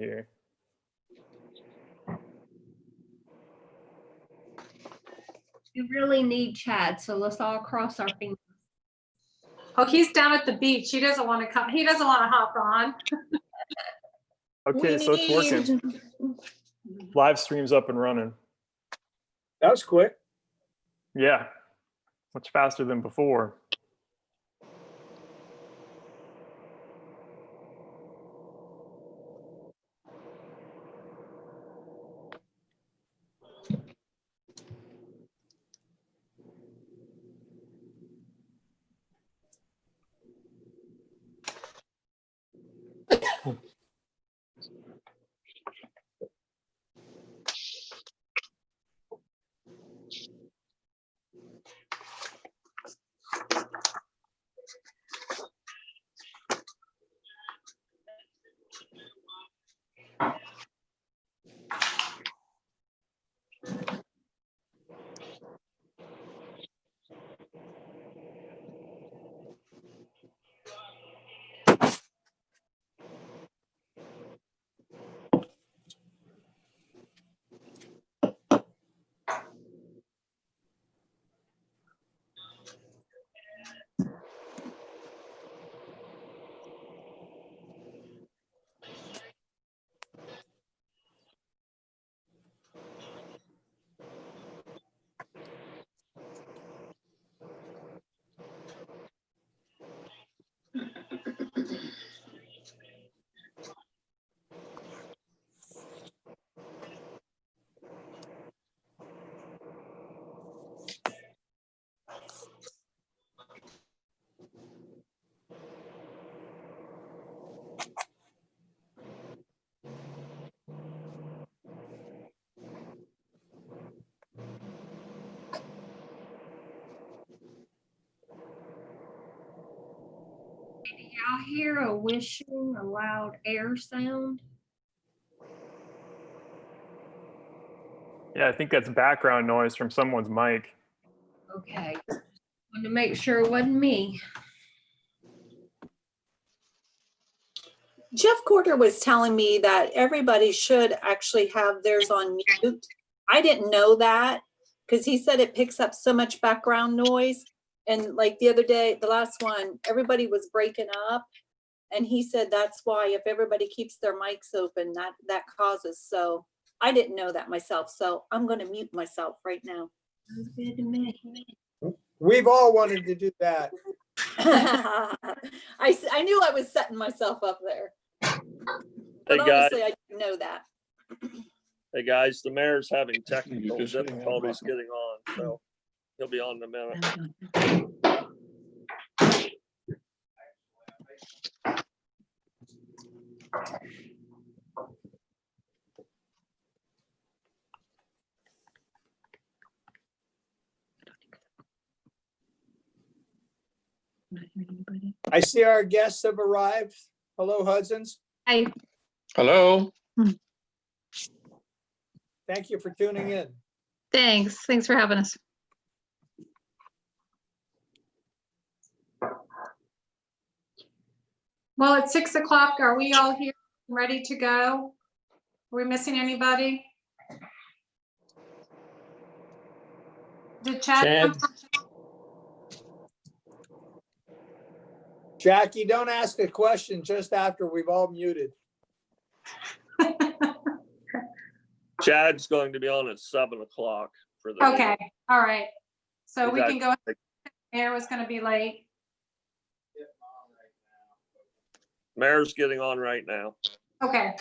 here. You really need Chad, so let's all cross our fingers. Oh, he's down at the beach. He doesn't want to come. He doesn't want to hop on. Okay, so it's working. Live stream's up and running. That was quick. Yeah, much faster than before. Do y'all hear a wishing, a loud air sound? Yeah, I think that's background noise from someone's mic. Okay, wanted to make sure it wasn't me. Jeff Corder was telling me that everybody should actually have theirs on mute. I didn't know that because he said it picks up so much background noise. And like the other day, the last one, everybody was breaking up. And he said that's why if everybody keeps their mics open, that causes. So I didn't know that myself. So I'm going to mute myself right now. Sounds good to me. We've all wanted to do that. I knew I was setting myself up there. Hey But guys, honestly, I didn't know that. hey guys, the mayor's having technical difficulties getting on, so he'll be on in a minute. I see our guests have arrived. Hello, Hudson's. Hi. Hello. Thank you for tuning in. Thanks. Thanks for having us. Well, it's 6 o'clock. Are we all here ready to go? Are we missing anybody? Did Chad? Jackie, don't ask a question just after we've all muted. Chad's going to be on at 7 o'clock for the. Okay, all right. So we can go. Exactly. Mayor was going to be late. Mayor's getting on right now. Okay.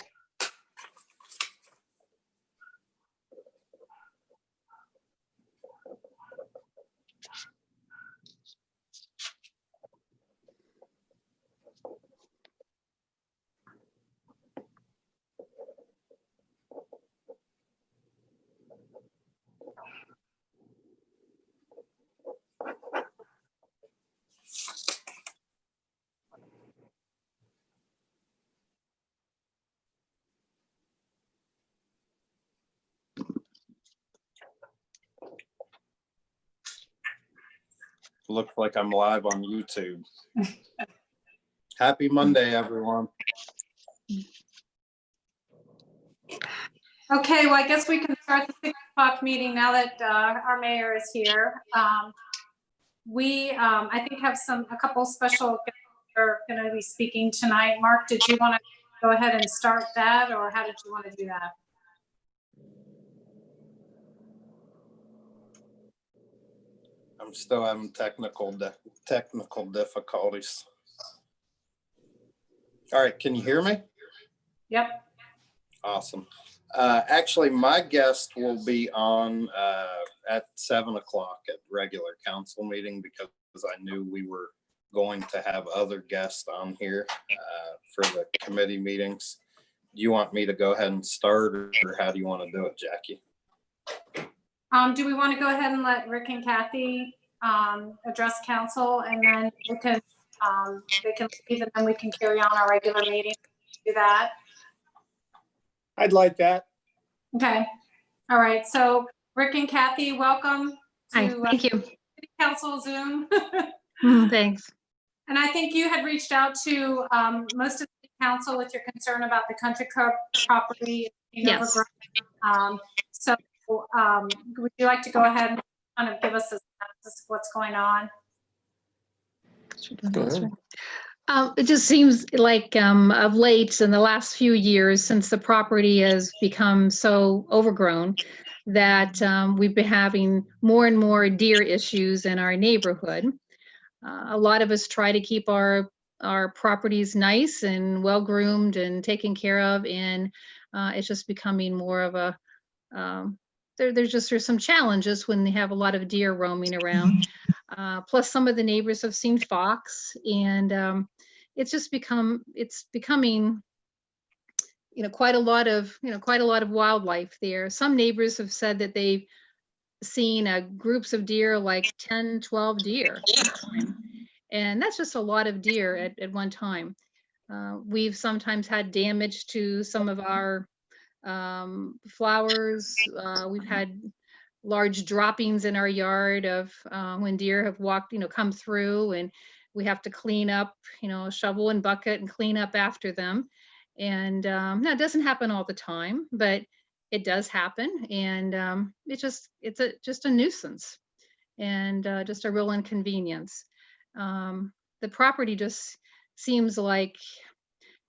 Looks like I'm live on YouTube. Happy Monday, everyone. Okay, well, I guess we can start the 6 o'clock meeting now that our mayor is here. We, I think, have a couple special guests that are going to be speaking tonight. Mark, did you want to go ahead and start that, or how did you want to do that? I'm still having technical difficulties. All right, can you hear me? Yep. Awesome. Actually, my guest will be on at 7 o'clock at regular council meeting, because I knew we were going to have other guests on here for the committee meetings. Do you want me to go ahead and start, or how do you want to do it, Jackie? Do we want to go ahead and let Rick and Kathy address council, and then they can leave, and then we can carry on our regular meeting? Do that. I'd like that. Okay. All right. So Rick and Kathy, welcome Hi, to thank you. City Council Zoom. Thanks. And I think you had reached out to most of the council with your concern about the country club property being Yes. overgrown. So would you like to go ahead and kind of give us a synopsis of what's going on? It just seems like of late, in the last few years, since the property has become so overgrown, that we've been having more and more deer issues in our neighborhood. A lot of us try to keep our properties nice and well groomed and taken care of, and it's just becoming more of a there's some challenges when they have a lot of deer roaming around. Plus, some of the neighbors have seen fox, and it's becoming quite a lot of wildlife there. Some neighbors have said that they've seen groups of deer, like 10, 12 deer at a time. And that's just a lot of deer at one time. We've sometimes had damage to some of our flowers. We've had large droppings in our yard of when deer have walked, come through, and we have to clean up, shovel and bucket and clean up after them. And now it doesn't happen all the time, but it does happen. And it's just a nuisance, and just a real inconvenience. The property just seems like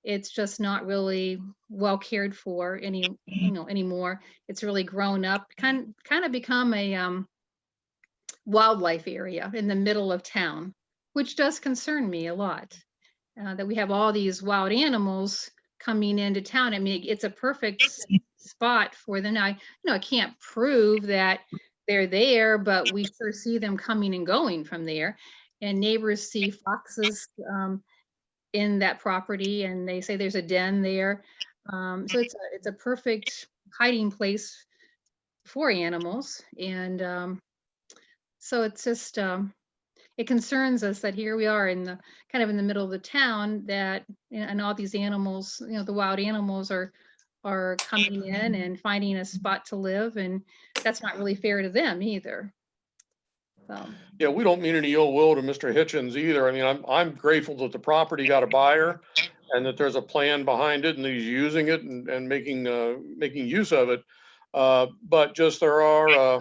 it's just not really well cared for anymore. It's really grown up, kind of become a wildlife area in the middle of town, which does concern me a lot, that we have all these wild animals coming into town. I mean, it's a perfect spot for them. I can't prove that they're there, but we sure see them coming and going from there. And neighbors see foxes in that property, and they say there's a den there. So it's a perfect hiding place for animals. And so it's just, it concerns us that here we are in the middle of the town, that, and all these animals, the wild animals are coming in and finding a spot to live, and that's not really fair to them either. Yeah, we don't mean any ill will to Mr. Hitchens either. I mean, I'm grateful that the property got a buyer, and that there's a plan behind it, and he's using it and making use of it. But just there are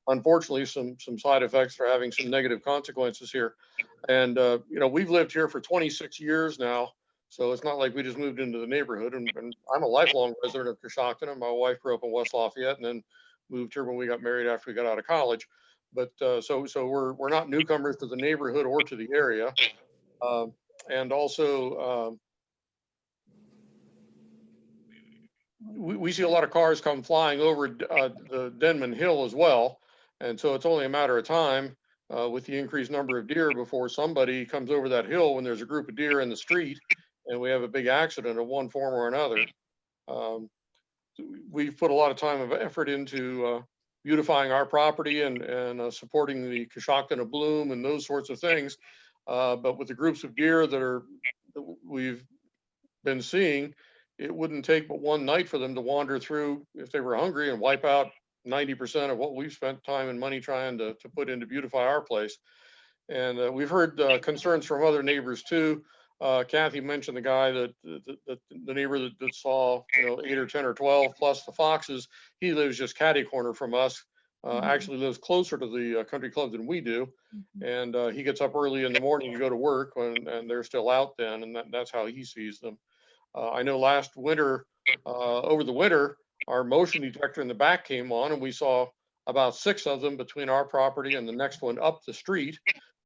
unfortunately some side effects for having some negative consequences here. And we've lived here for 26 years now, so it's not like we just moved into the neighborhood. And I'm a lifelong resident of Coshocton, and my wife grew up in West Lafayette and then moved here when we got married after we got out of college. But so we're not newcomers to the neighborhood or to the area. And also we see a lot of cars come flying over the Denman Hill as well. And so it's only a matter of time with the increased number of deer before somebody comes over that hill when there's a group of deer in the street and we have a big accident of one form or another. We've put a lot of time and effort into beautifying our property and supporting the Coshocton of Bloom and those sorts of things. But with the groups of deer that we've been seeing, it wouldn't take but one night for them to wander through if they were hungry and wipe out 90% of what we've spent time and money trying to put in to beautify our place. And we've heard concerns from other neighbors too. Kathy mentioned the guy that the neighbor that saw, 8 or 10 or 12 plus the foxes. He lives just catty corner from us. Actually lives closer to the country club than we do. And he gets up early in the morning to go to work and they're still out then. And that's how he sees them. I know last winter, over the winter, our motion detector in the back came on and we saw about 6 of them between our property and the next one up the street.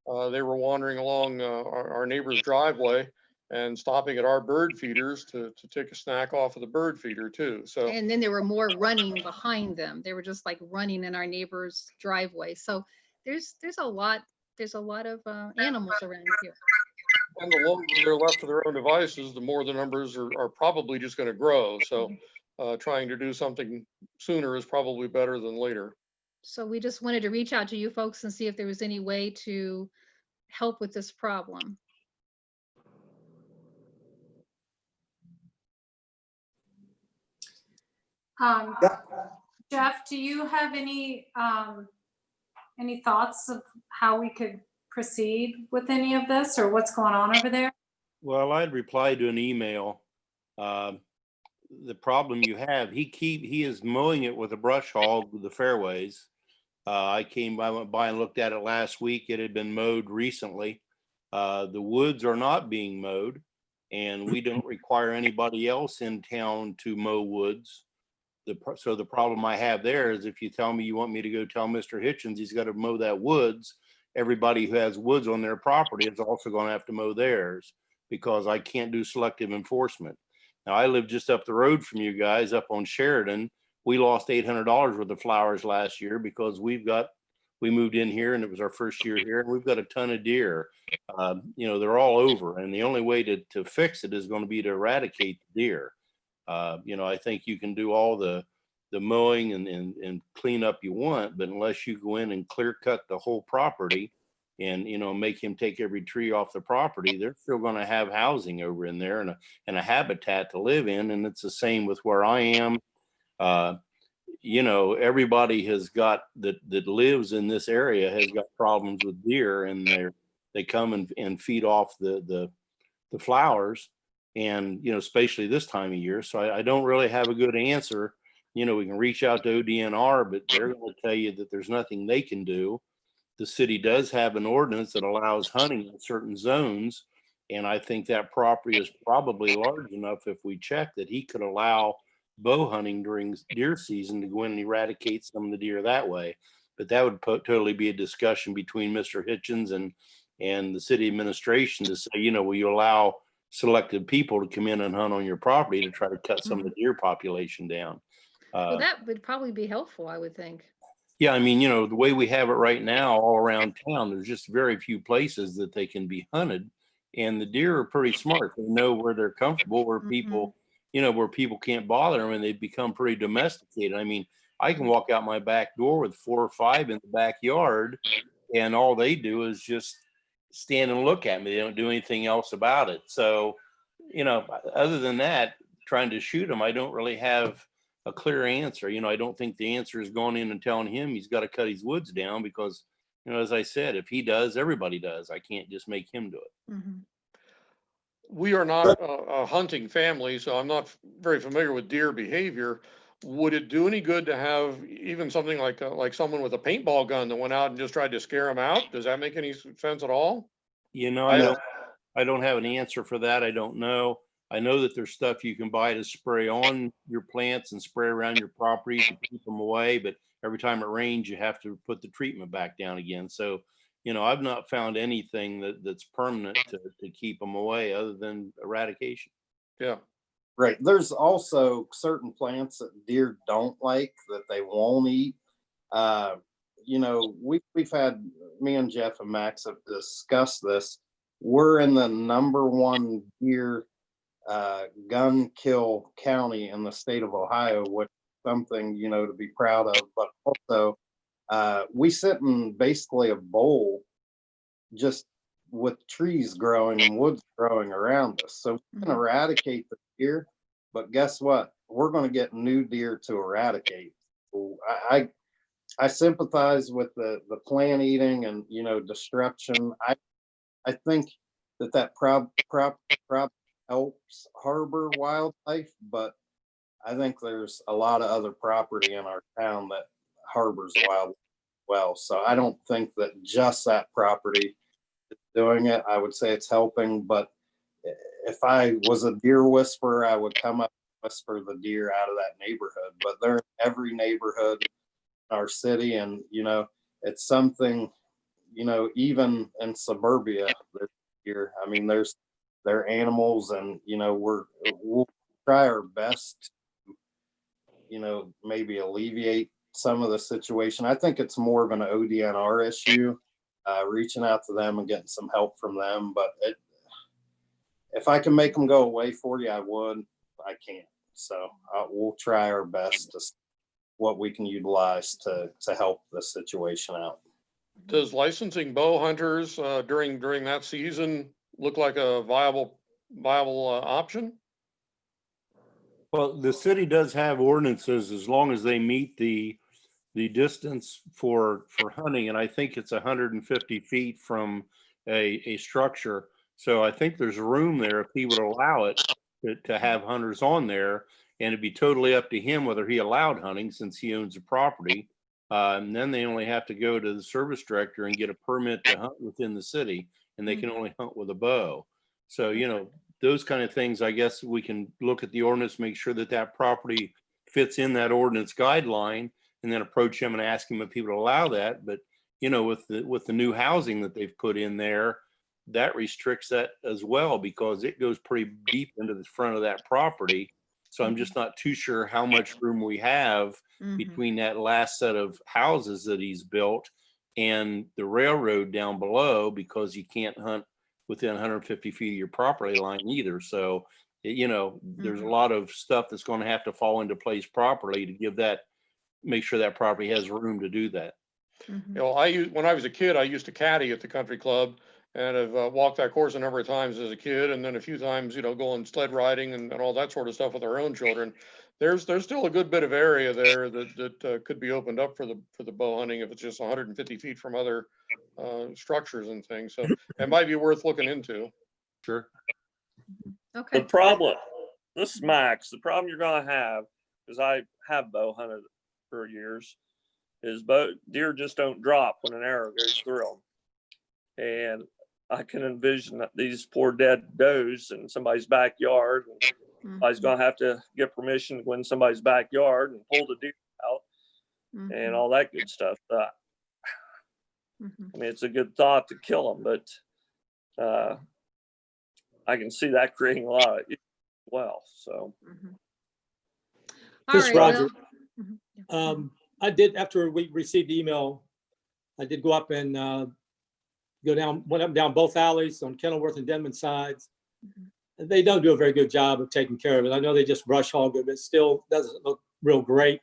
They were wandering along our neighbor's driveway and stopping at our bird feeders to take a snack off of the bird feeder too. So, And then there were more running behind them. They were just like running in our neighbor's driveway. So there's a lot of animals around here. and the longer they're left to their own devices, the more the numbers are probably just going to grow. So trying to do something sooner is probably better than later. So we just wanted to reach out to you folks and see if there was any way to help with this problem. Jeff, do you have any thoughts of how we could proceed with any of this or what's going on over there? Well, I'd reply to an email. The problem you have, he is mowing it with a brush hog with the fairways. I went by and looked at it last week. It had been mowed recently. The woods are not being mowed, and we don't require anybody else in town to mow woods. So the problem I have there is if you tell me you want me to go tell Mr. Hitchens he's got to mow that woods, everybody who has woods on their property is also going to have to mow theirs because I can't do selective enforcement. Now, I live just up the road from you guys up on Sheridan. We lost $800 worth of flowers last year because we moved in here and it was our first year here, and we've got a ton of deer. They're all over, and the only way to fix it is going to be to eradicate the deer. I think you can do all the mowing and clean up you want, but unless you go in and clear cut the whole property and, make him take every tree off the property, they're still going to have housing over in there and a habitat to live in. And it's the same with where I am. Everybody has got that lives in this area has got problems with deer, and they come and feed off the flowers, and especially this time of year. So I don't really have a good answer. We can reach out to ODNR, but they're going to tell you that there's nothing they can do. The city does have an ordinance that allows hunting in certain zones, and I think that property is probably large enough, if we check, that he could allow bow hunting during deer season to go in and eradicate some of the deer that way. But that would totally be a discussion between Mr. Hitchens and the city administration to say, will you allow selected people to come in and hunt on your property to try to cut some of the deer population down. Well, that would probably be helpful, I would think. Yeah, the way we have it right now all around town, there's just very few places that they can be hunted, and the deer are pretty smart. They know where they're comfortable, where people can't bother them, and they become pretty domesticated. I can walk out my back door with 4 or 5 in the backyard, and all they do is just stand and look at me. They don't do anything else about it. So, other than that, trying to shoot them, I don't really have a clear answer. I don't think the answer is going in and telling him he's got to cut his woods down because, as I said, if he does, everybody does. I can't just make him do it. Mm-hmm. We are not a hunting family, so I'm not very familiar with deer behavior. Would it do any good to have even something like someone with a paintball gun that went out and just tried to scare them out? Does that make any sense at all? I don't have an answer for that. I don't know. I know that there's stuff you can buy to spray on your plants and spray around your property to keep them away, but every time it rains, you have to put the treatment back down again. So, I've not found anything that's permanent to keep them away other than eradication. Yeah. Right. There's also certain plants that deer don't like that they won't eat. We've had, me and Jeff and Max have discussed this. We're in the #1 deer gun kill county in the state of Ohio, which is something, to be proud of. But also, we sit in basically a bowl just with trees growing and woods growing around us. So we can eradicate the deer, but guess what? We're going to get new deer to eradicate. So I sympathize with the plant eating and, destruction. I think that helps harbor wildlife, but I think there's a lot of other property in our town that harbors wildlife well. So I don't think that just that property is doing it. I would say it's helping, but if I was a deer whisperer, I would come up and whisper the deer out of that neighborhood. But they're in every neighborhood in our city, and it's something, even in suburbia, there's deer. I mean, they're animals, and we'll try our best to, maybe alleviate some of the situation. I think it's more of an ODNR issue, reaching out to them and getting some help from them. But if I can make them go away for you, I would. I can't. So we'll try our best to see what we can utilize to help this situation out. Does licensing bow hunters during that season look like a viable option? Well, the city does have ordinances as long as they meet the distance for hunting, and I think it's 150 feet from a structure. So I think there's room there if he would allow it to have hunters on there, and it'd be totally up to him whether he allowed hunting since he owns the property. And then they only have to go to the service director and get a permit to hunt within the city, and they can only hunt with a bow. So, those kind of things, I guess we can look at the ordinance, make sure that property fits in that ordinance guideline, and then approach him and ask him if he would allow that. But, with the new housing that they've put in there, that restricts that as well, because it goes pretty deep into the front of that property. So I'm just not too sure how much room we have between that last set of houses that he's built and the railroad down below, because you can't hunt within 150 feet of your property line either. So, there's a lot of stuff that's going to have to fall into place properly to make sure that property has room to do that. When I was a kid, I used to caddy at the country club, and I've walked that course a number of times as a kid, and then a few times, going sled riding and all that sort of stuff with our own children. There's still a good bit of area there that could be opened up for the bow hunting if it's just 150 feet from other structures and things. So it might be worth looking into. Sure. Okay. The problem, this is Max, the problem you're gonna have, because I have bow hunted for years, is deer just don't drop when an arrow goes through them. And I can envision that these poor dead does in somebody's backyard, and I was gonna have to get permission to go in somebody's backyard and pull the deer out and all that good stuff. I mean, it's a good thought to kill them, but I can see that creating a lot of issues as well. So, All This is right, Roger. Will. I did, after we received the email, I did go up and went up and down both alleys on Kenilworth and Denman sides. They don't do a very good job of taking care of it. I know they just brush hog it, but it still doesn't look real great.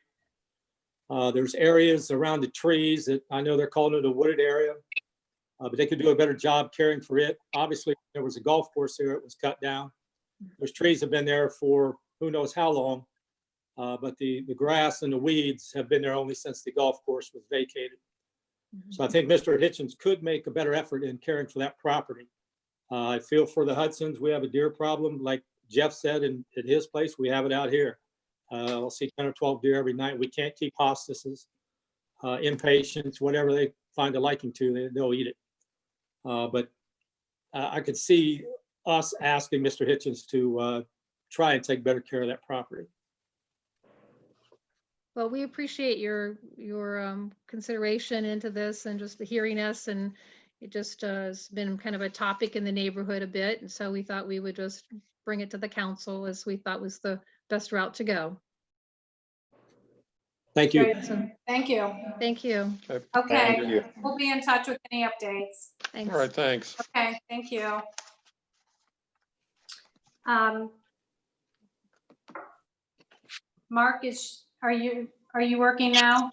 There's areas around the trees that I know they're calling it a wooded area, but they could do a better job caring for it. Obviously, there was a golf course there, it was cut down. Those trees have been there for who knows how long, but the grass and the weeds have been there only since the golf course was vacated. So I think Mr. Hitchens could make a better effort in caring for that property. I feel for the Hudsons. We have a deer problem, like Jeff said, at his place, we have it out here. I'll see 10 or 12 deer every night. We can't keep hospices, impatiens, whatever they find a liking to, they'll eat it. But I could see us asking Mr. Hitchens to try and take better care of that property. Well, we appreciate your consideration into this and just hearing us, and it just has been kind of a topic in the neighborhood a bit. And so we thought we would just bring it to the council, as we thought was the best route to go. Thank you. Great. Thank you. Thank you. Okay, Thank you. we'll be in touch with any updates. Thanks. All right, thanks. Okay, thank you. Mark, are you working now?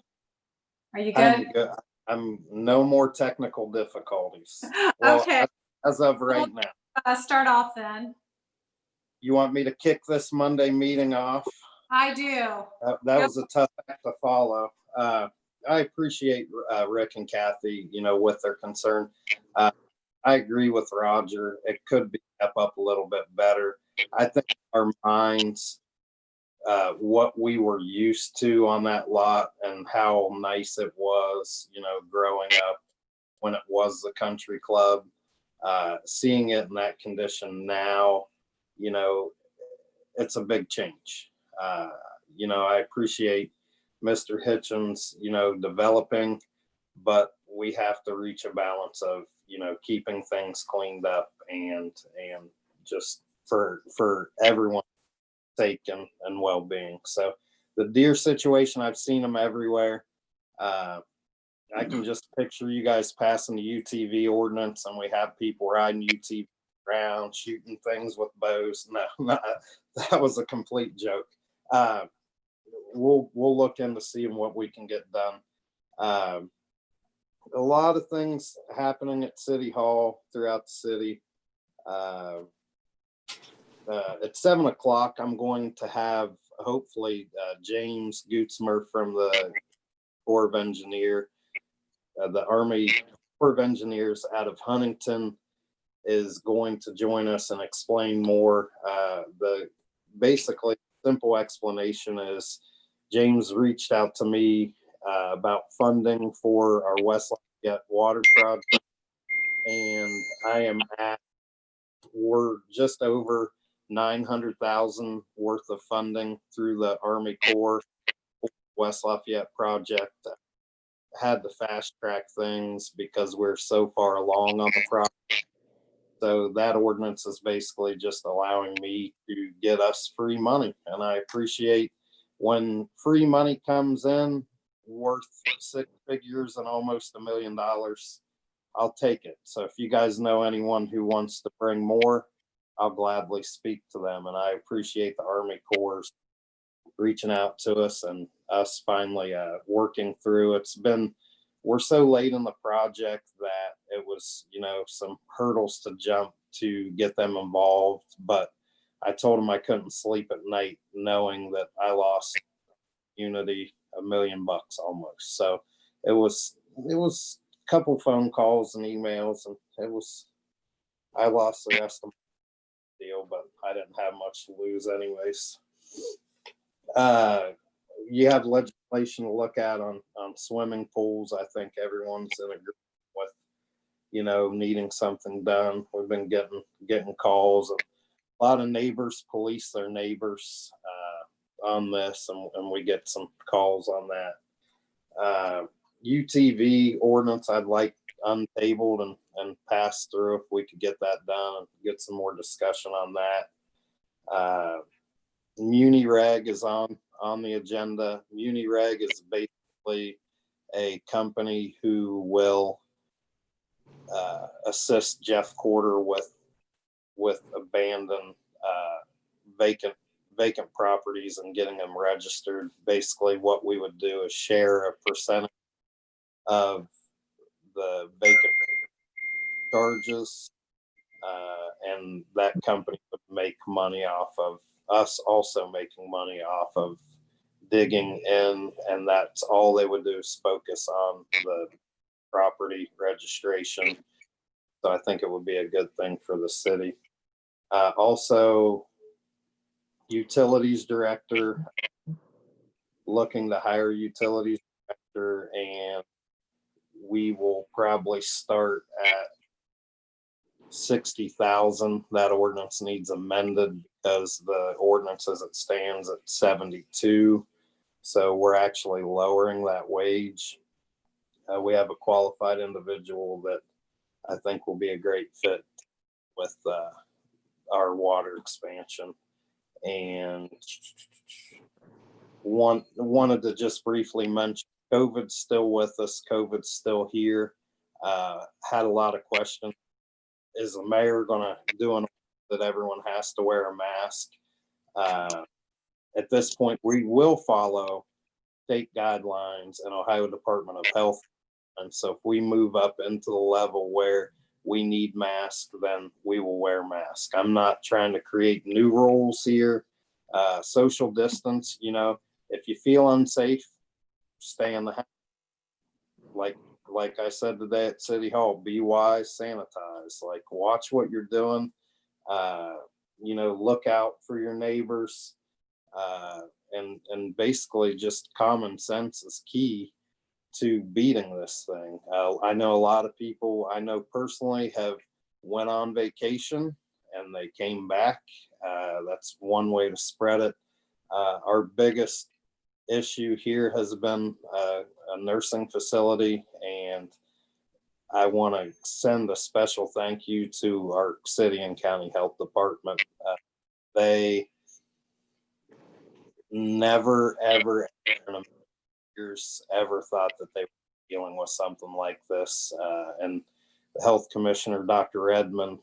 Are you good? I'm good. I'm no more technical difficulties. Well, Okay. As of right now. Start off then. You want me to kick this Monday meeting off? I do. That was a tough act to follow. I appreciate Rick and Kathy, with their concern. I agree with Roger. It could be kept up a little bit better. I think our minds, what we were used to on that lot and how nice it was, you know, growing up when it was the country club, seeing it in that condition now, you know, it's a big change. You know, I appreciate Mr. Hitchens, you know, developing, but we have to reach a balance of, you know, keeping things cleaned up and just for everyone's sake and well-being. So the deer situation, I've seen them everywhere. I can just picture you guys passing the UTV ordinance and we have people riding UTV around, shooting things with bows. No, that was a complete joke. We'll look into seeing what we can get done. A lot of things happening at City Hall throughout the city. At 7 o'clock, I'm going to have hopefully James Gutzmer from the Corps of Engineer, the Army Corps of Engineers out of Huntington, is going to join us and explain more. The basically simple explanation is James reached out to me about funding for our West Lafayette water project, and I am we're just over 900,000 worth of funding through the Army Corps West Lafayette project. Had to fast track things because we're so far along on the project. So that ordinance is basically just allowing me to get us free money. And I appreciate when free money comes in worth 6 figures and almost $1 million, I'll take it. So if you guys know anyone who wants to bring more, I'll gladly speak to them. And I appreciate the Army Corps reaching out to us and us finally working through. We're so late in the project that it was, you know, some hurdles to jump to get them involved. But I told them I couldn't sleep at night knowing that I lost Unity $1 million almost. So it was a couple phone calls and emails, and I lost the rest of my deal, but I didn't have much to lose anyways. You have legislation to look at on swimming pools. I think everyone's in agreement with, you know, needing something done. We've been getting calls. A lot of neighbors police their neighbors on this, and we get some calls on that. UTV ordinance, I'd like untabled and passed through if we could get that done and get some more discussion on that. Muni Reg is on the agenda. Muni Reg is basically a company who will assist Jeff Corder with abandoned vacant properties and getting them registered. Basically what we would do is share a percentage of the vacant charges, and that company would make money off of us also making money off of digging in, and that's all they would do is focus on the property registration. So I think it would be a good thing for the city. Also, utilities director, looking to hire utilities director, and we will probably start at 60,000. That ordinance needs amended because the ordinance as it stands at 72. So we're actually lowering that wage. We have a qualified individual that I think will be a great fit with our water expansion. And wanted to just briefly mention COVID's still with us. COVID's still here. Had a lot of questions. Is the mayor going to do an that everyone has to wear a mask? At this point, we will follow state guidelines and Ohio Department of Health. And so if we move up into the level where we need masks, then we will wear masks. I'm not trying to create new rules here. Social distance, you know, if you feel unsafe, stay in the house. Like like I said today at City Hall, be wise, sanitize, like watch what you're doing. You know, look out for your neighbors. And basically just common sense is key to beating this thing. I know a lot of people I know personally have went on vacation and they came back. That's one way to spread it. Our biggest issue here has been a nursing facility, and I want to send a special thank you to our city and county health department. They never, ever in a years ever thought that they were dealing with something like this. And the health commissioner, Dr. Edmond,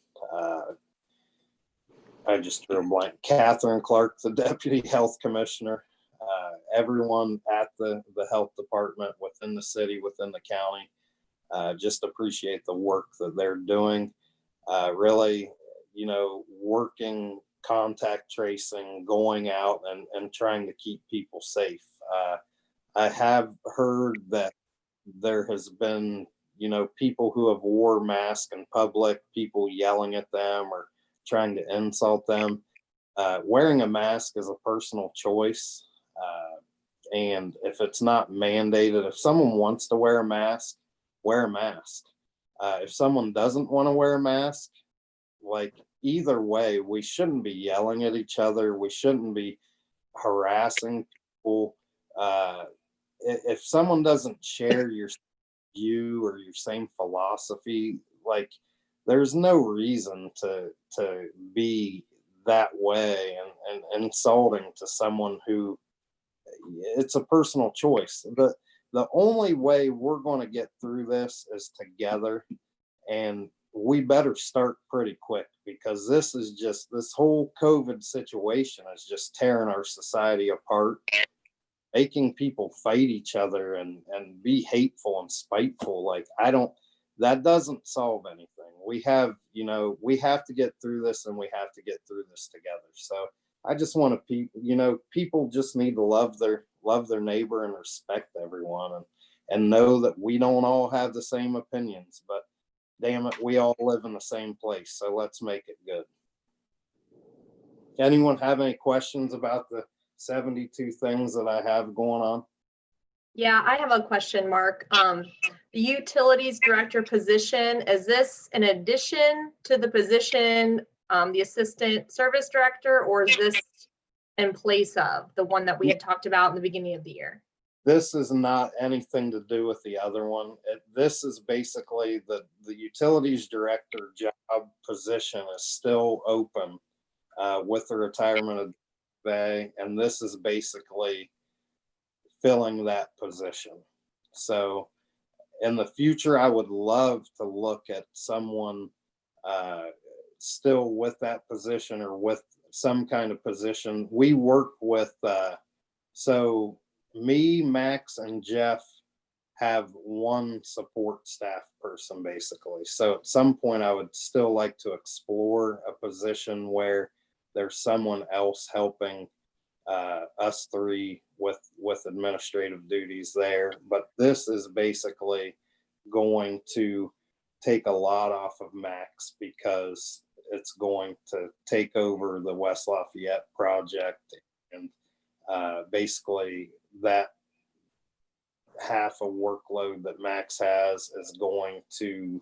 I just drew a blank, Catherine Clark, the deputy health commissioner, everyone at the health department within the city, within the county, just appreciate the work that they're doing. Really, you know, working, contact tracing, going out and trying to keep people safe. I have heard that there has been, you know, people who have wore masks in public, people yelling at them or trying to insult them. Wearing a mask is a personal choice. And if it's not mandated, if someone wants to wear a mask, wear a mask. If someone doesn't want to wear a mask, like either way, we shouldn't be yelling at each other. We shouldn't be harassing people. If someone doesn't share your view or your same philosophy, like there's no reason to be that way and insulting to someone who it's a personal choice. The only way we're going to get through this is together, and we better start pretty quick, because this whole COVID situation is just tearing our society apart, making people fight each other and be hateful and spiteful. Like that doesn't solve anything. We have to get through this, and we have to get through this together. So I just want to, people just need to love their neighbor and respect everyone, and know that we don't all have the same opinions, but damn it, we all live in the same place. So let's make it good. Anyone have any questions about the 72 things that I have going on? Yeah, I have a question, Mark. The utilities director position, is this in addition to the position, the assistant service director, or is this in place of the one that we had talked about in the beginning of the year? This is not anything to do with the other one. This is basically the utilities director job position is still open with the retirement of Bay, and this is basically filling that position. So in the future, I would love to look at someone still with that position or with some kind of position. We work with, so me, Max, and Jeff have one support staff person basically. So at some point I would still like to explore a position where there's someone else helping us three with administrative duties there. But this is basically going to take a lot off of Max, because it's going to take over the West Lafayette project, and basically that half a workload that Max has is going to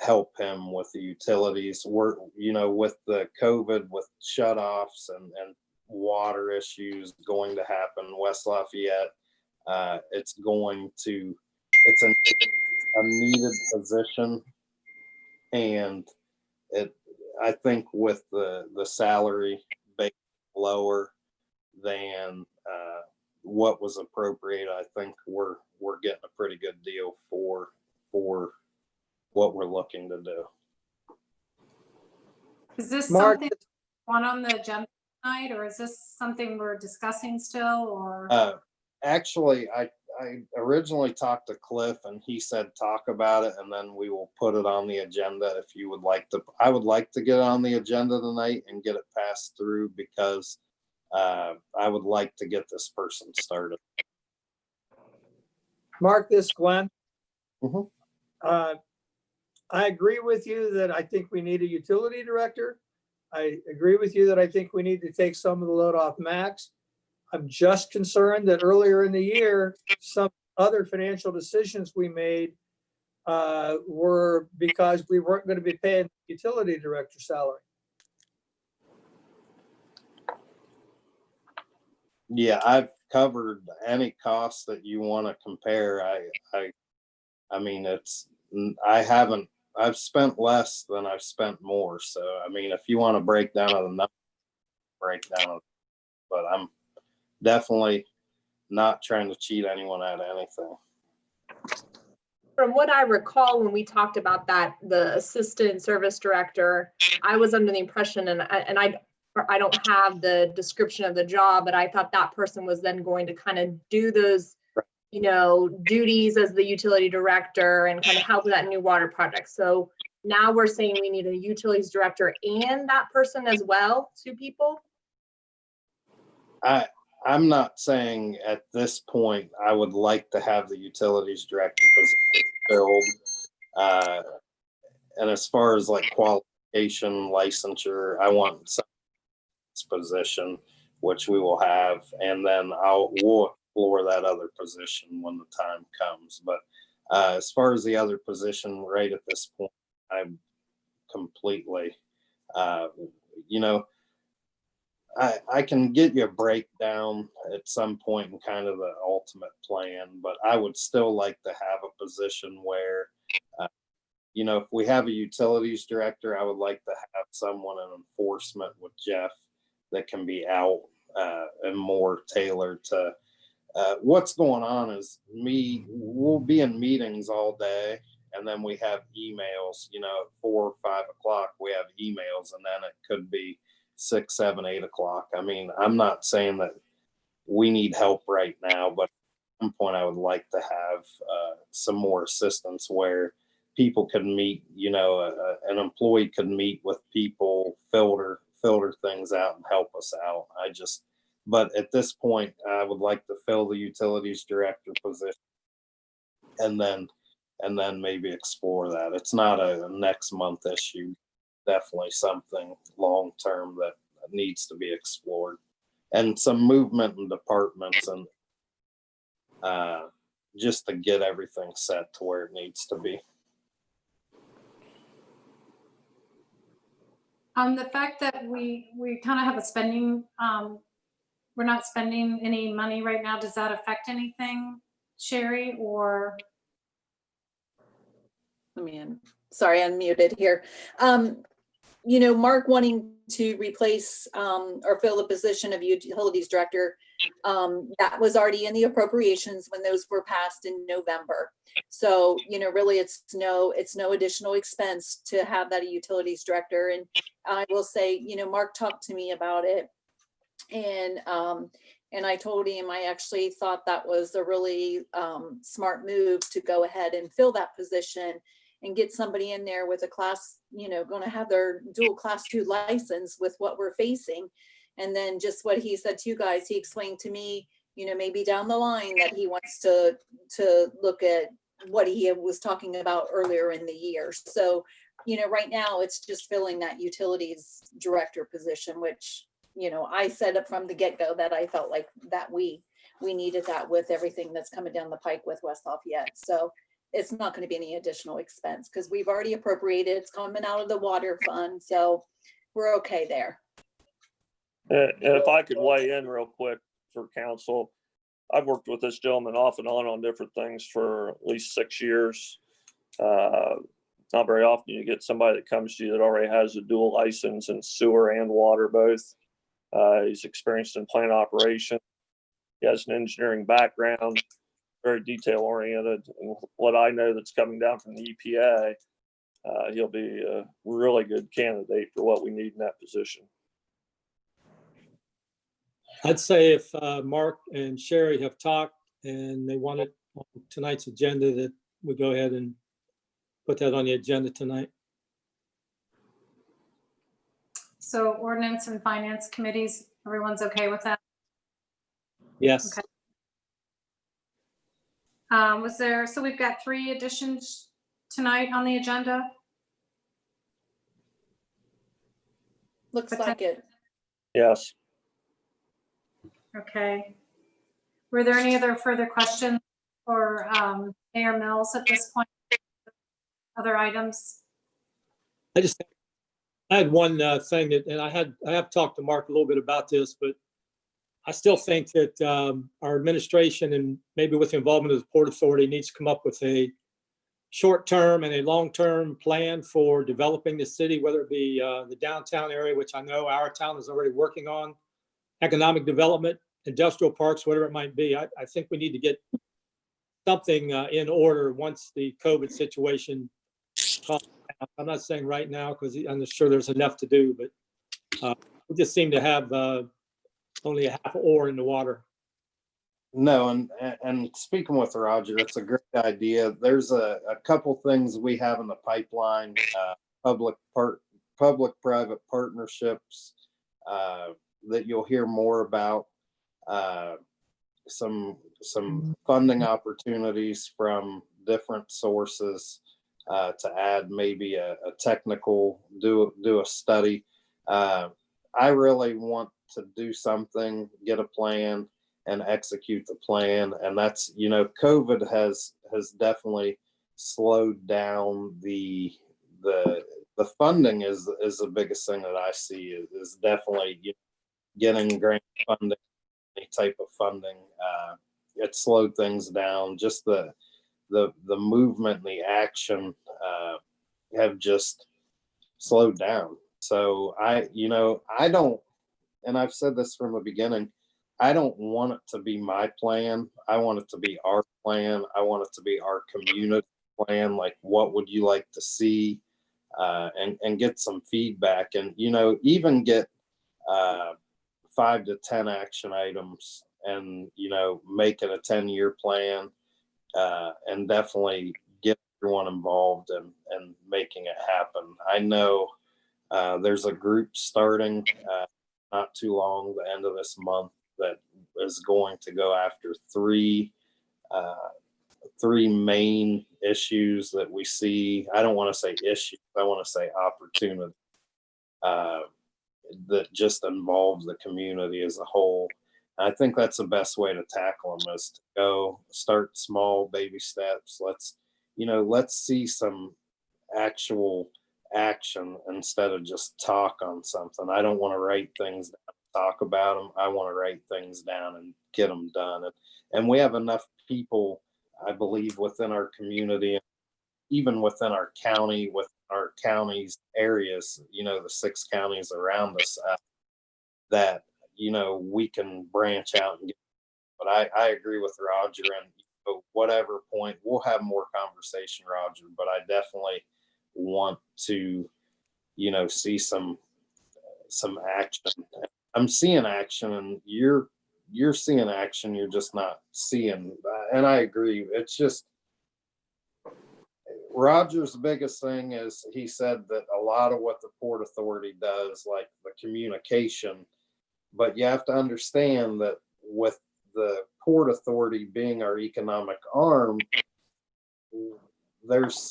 help him with the utilities. We're, with the COVID, with shutoffs and water issues going to happen, West Lafayette, it's a needed position. And I think with the salary base lower than what was appropriate, I think we're getting a pretty good deal for what we're looking to do. Is this Mark, something on the agenda tonight, or is this something we're discussing still, or? Actually, I originally talked to Cliff, and he said talk about it, and then we will put it on the agenda if you would like to. I would like to get it on the agenda tonight and get it passed through, because I would like to get this person started. Mark, this Glenn. Mhm. I agree with you that I think we need a utility director. I agree with you that I think we need to take some of the load off Max. I'm just concerned that earlier in the year, some other financial decisions we made were because we weren't going to be paying the utility director salary. Yeah, I've covered any costs that you want to compare. I mean, I've spent less than I've spent more. So, I mean, if you want to break down of the number, break down, but I'm definitely not trying to cheat anyone out of anything. From what I recall, when we talked about that, the assistant service director, I was under the impression, and I don't have the description of the job, but I thought that person was then going to kind of do those, duties as the utility director and kind of help with that new water project. So now we're saying we need a utilities director and that person as well, 2 people? I'm not saying at this point I would like to have the utilities director position filled. And as far as like qualification, licensure, I want some position, which we will have, and then we'll explore that other position when the time comes. But as far as the other position, right at this point, I'm completely, I can get you a breakdown at some point in kind of the ultimate plan, but I would still like to have a position where, if we have a utilities director, I would like to have someone in enforcement with Jeff that can be out and more tailored to what's going on. Is we'll be in meetings all day, and then we have emails, at 4 or 5 o'clock, we have emails, and then it could be 6, 7, 8 o'clock. I mean, I'm not saying that we need help right now, but at some point I would like to have some more assistance where people could meet, an employee could meet with people, filter things out and help us out. But at this point, I would like to fill the utilities director position and then maybe explore that. It's not a next month issue. Definitely something long-term that needs to be explored, and some movement in departments and just to get everything set to where it needs to be. The fact that we kind of have a spending, we're not spending any money right now, does that affect anything, Sherry, or? Sorry, unmuted here. Mark wanting to replace or fill the position of utilities director, that was already in the appropriations when those were passed in November. So, really it's no additional expense to have that a utilities director. And I will say, Mark talked to me about it, and I told him I actually thought that was a really smart move to go ahead and fill that position and get somebody in there with a class, going to have their dual class 2 license with what we're facing. And then just what he said to you guys, he explained to me, maybe down the line that he wants to look at what he was talking about earlier in the year. So, right now it's just filling that utilities director position, which, I said up from the get-go that I felt like that we needed that with everything that's coming down the pike with West Lafayette. So it's not going to be any additional expense because we've already appropriated. It's coming out of the water fund. So we're okay there. And if I could weigh in real quick for council, I've worked with this gentleman off and on different things for at least 6 years. Not very often you get somebody that comes to you that already has a dual license in sewer and water both. He's experienced in plant operation. He has an engineering background, very detail oriented. And what I know that's coming down from the EPA, he'll be a really good candidate for what we need in that position. I'd say if Mark and Sherry have talked and they want it on tonight's agenda, that we go ahead and put that on the agenda tonight. So ordinance and finance committees, everyone's okay with that? Yes. Okay. So we've got 3 additions tonight on the agenda. Looks like it. Yes. Okay. Were there any other further questions for Mayor Mills at this point? Other items? I had one thing that, and I have talked to Mark a little bit about this, but I still think that our administration and maybe with the involvement of the Port Authority needs to come up with a short-term and a long-term plan for developing the city, whether it be the downtown area, which I know our town is already working on, economic development, industrial parks, whatever it might be. I think we need to get something in order once the COVID situation calms down. I'm not saying right now, because I'm sure there's enough to do, but we just seem to have only a half oar in the water. No, and speaking with Roger, it's a great idea. There's a couple things we have in the pipeline, public-private partnerships that you'll hear more about, some funding opportunities from different sources to add maybe a technical, do a study. I really want to do something, get a plan, and execute the plan. And that's, COVID has definitely slowed down the funding is the biggest thing that I see is definitely getting grant funding, any type of funding. It slowed things down. Just the movement and the action have just slowed down. So I don't, and I've said this from the beginning, I don't want it to be my plan. I want it to be our plan. I want it to be our community plan. Like, what would you like to see? And get some feedback, and even get 5 to 10 action items, and make it a 10-year plan, and definitely get everyone involved and making it happen. I know there's a group starting not too long, the end of this month, that is going to go after three main issues that we see. I don't want to say issues, I want to say opportunity that just involves the community as a whole. And I think that's the best way to tackle them, is to go start small, baby steps. Let's see some actual action instead of just talk on something. I don't want to write things down, talk about them. I want to write things down and get them done. And we have enough people, I believe, within our community, even within our county, with our counties areas, the 6 counties around us, that we can branch out and get. But I agree with Roger, and whatever point, we'll have more conversation, Roger, but I definitely want to see some action. I'm seeing action, and you're seeing action, you're just not seeing. And I agree, it's just Roger's biggest thing is, he said that a lot of what the Port Authority does, like the communication, but you have to understand that with the Port Authority being our economic arm, there's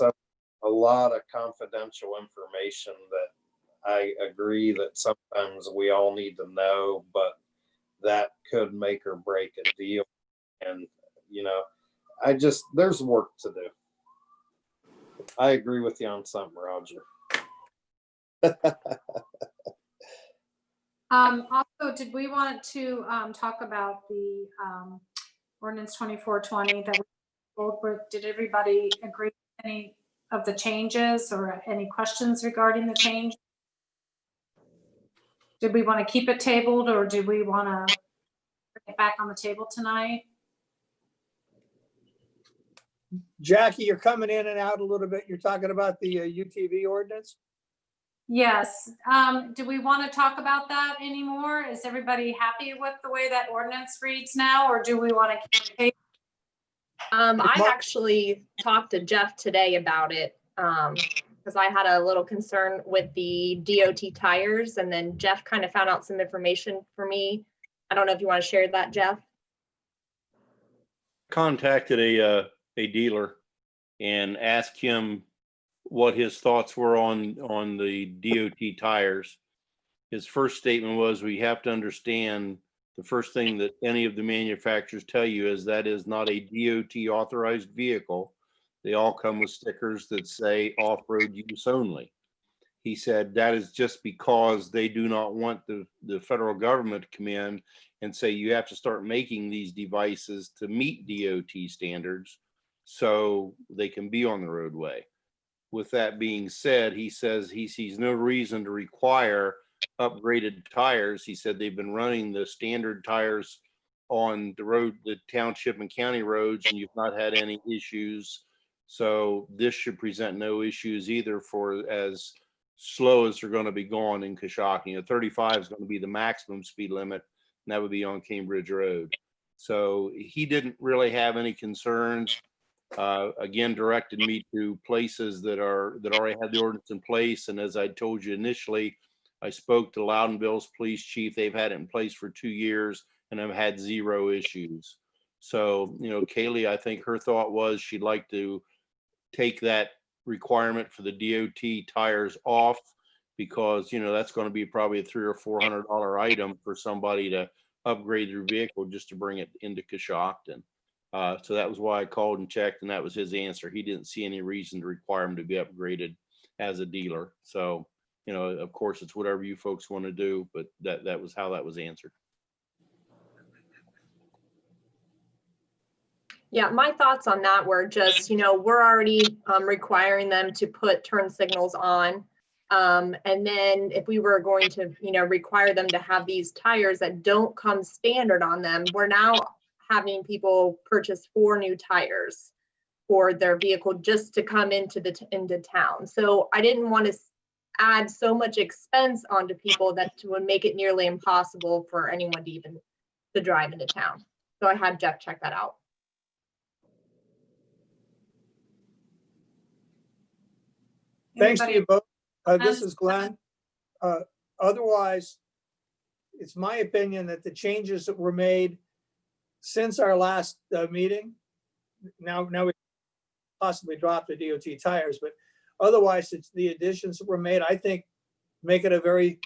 a lot of confidential information that I agree that sometimes we all need to know, but that could make or break a deal. And, there's work to do. I agree with you on something, Roger. Also, did we want to talk about the ordinance 2420 that did everybody agree with any of the changes, or any questions regarding the change? Did we want to keep it tabled, or do we want to bring it back on the table tonight? Jackie, you're coming in and out a little bit. You're talking about the UTV ordinance? Yes. Do we want to talk about that anymore? Is everybody happy with the way that ordinance reads now, or do we want to keep it? I actually talked to Jeff today about it, because I had a little concern with the DOT tires, and then Jeff kind of found out some information for me. I don't know if you want to share that, Jeff. contacted a dealer and asked him what his thoughts were on the DOT tires. His first statement was, we have to understand the first thing that any of the manufacturers tell you is that is not a DOT authorized vehicle. They all come with stickers that say off-road use only. He said that is just because they do not want the federal government to come in and say you have to start making these devices to meet DOT standards so they can be on the roadway. With that being said, he says he sees no reason to require upgraded tires. He said they've been running the standard tires on the road, the township and county roads, and you've not had any issues. So this should present no issues either for as slow as they're going to be going in Coshocton. 35 is going to be the maximum speed limit, and that would be on Cambridge Road. So he didn't really have any concerns. Again, directed me to places that already had the ordinance in place. And as I told you initially, I spoke to Loudonville's police chief. They've had it in place for 2 years and have had 0 issues. So, you know, Kaylee, I think her thought was she'd like to take that requirement for the DOT tires off because, you know, that's going to be probably a $300 or $400 item for somebody to upgrade their vehicle just to bring it into Coshocton. So that was why I called and checked, and that was his answer. He didn't see any reason to require him to be upgraded as a dealer. So, you know, of course, it's whatever you folks want to do, but that was how that was answered. Yeah, my thoughts on that were just, you know, we're already requiring them to put turn signals on. And then if we were going to, you know, require them to have these tires that don't come standard on them, we're now having people purchase 4 new tires for their vehicle just to come into town. So I didn't want to add so much expense onto people that would make it nearly impossible for anyone to even to drive into town. So I had Jeff check that out. Thanks to Anybody- you both. This is Glenn. Otherwise, it's my opinion that the changes that were made since our last meeting, now we possibly drop the DOT tires, but otherwise it's the additions that were made, I think, make it a very,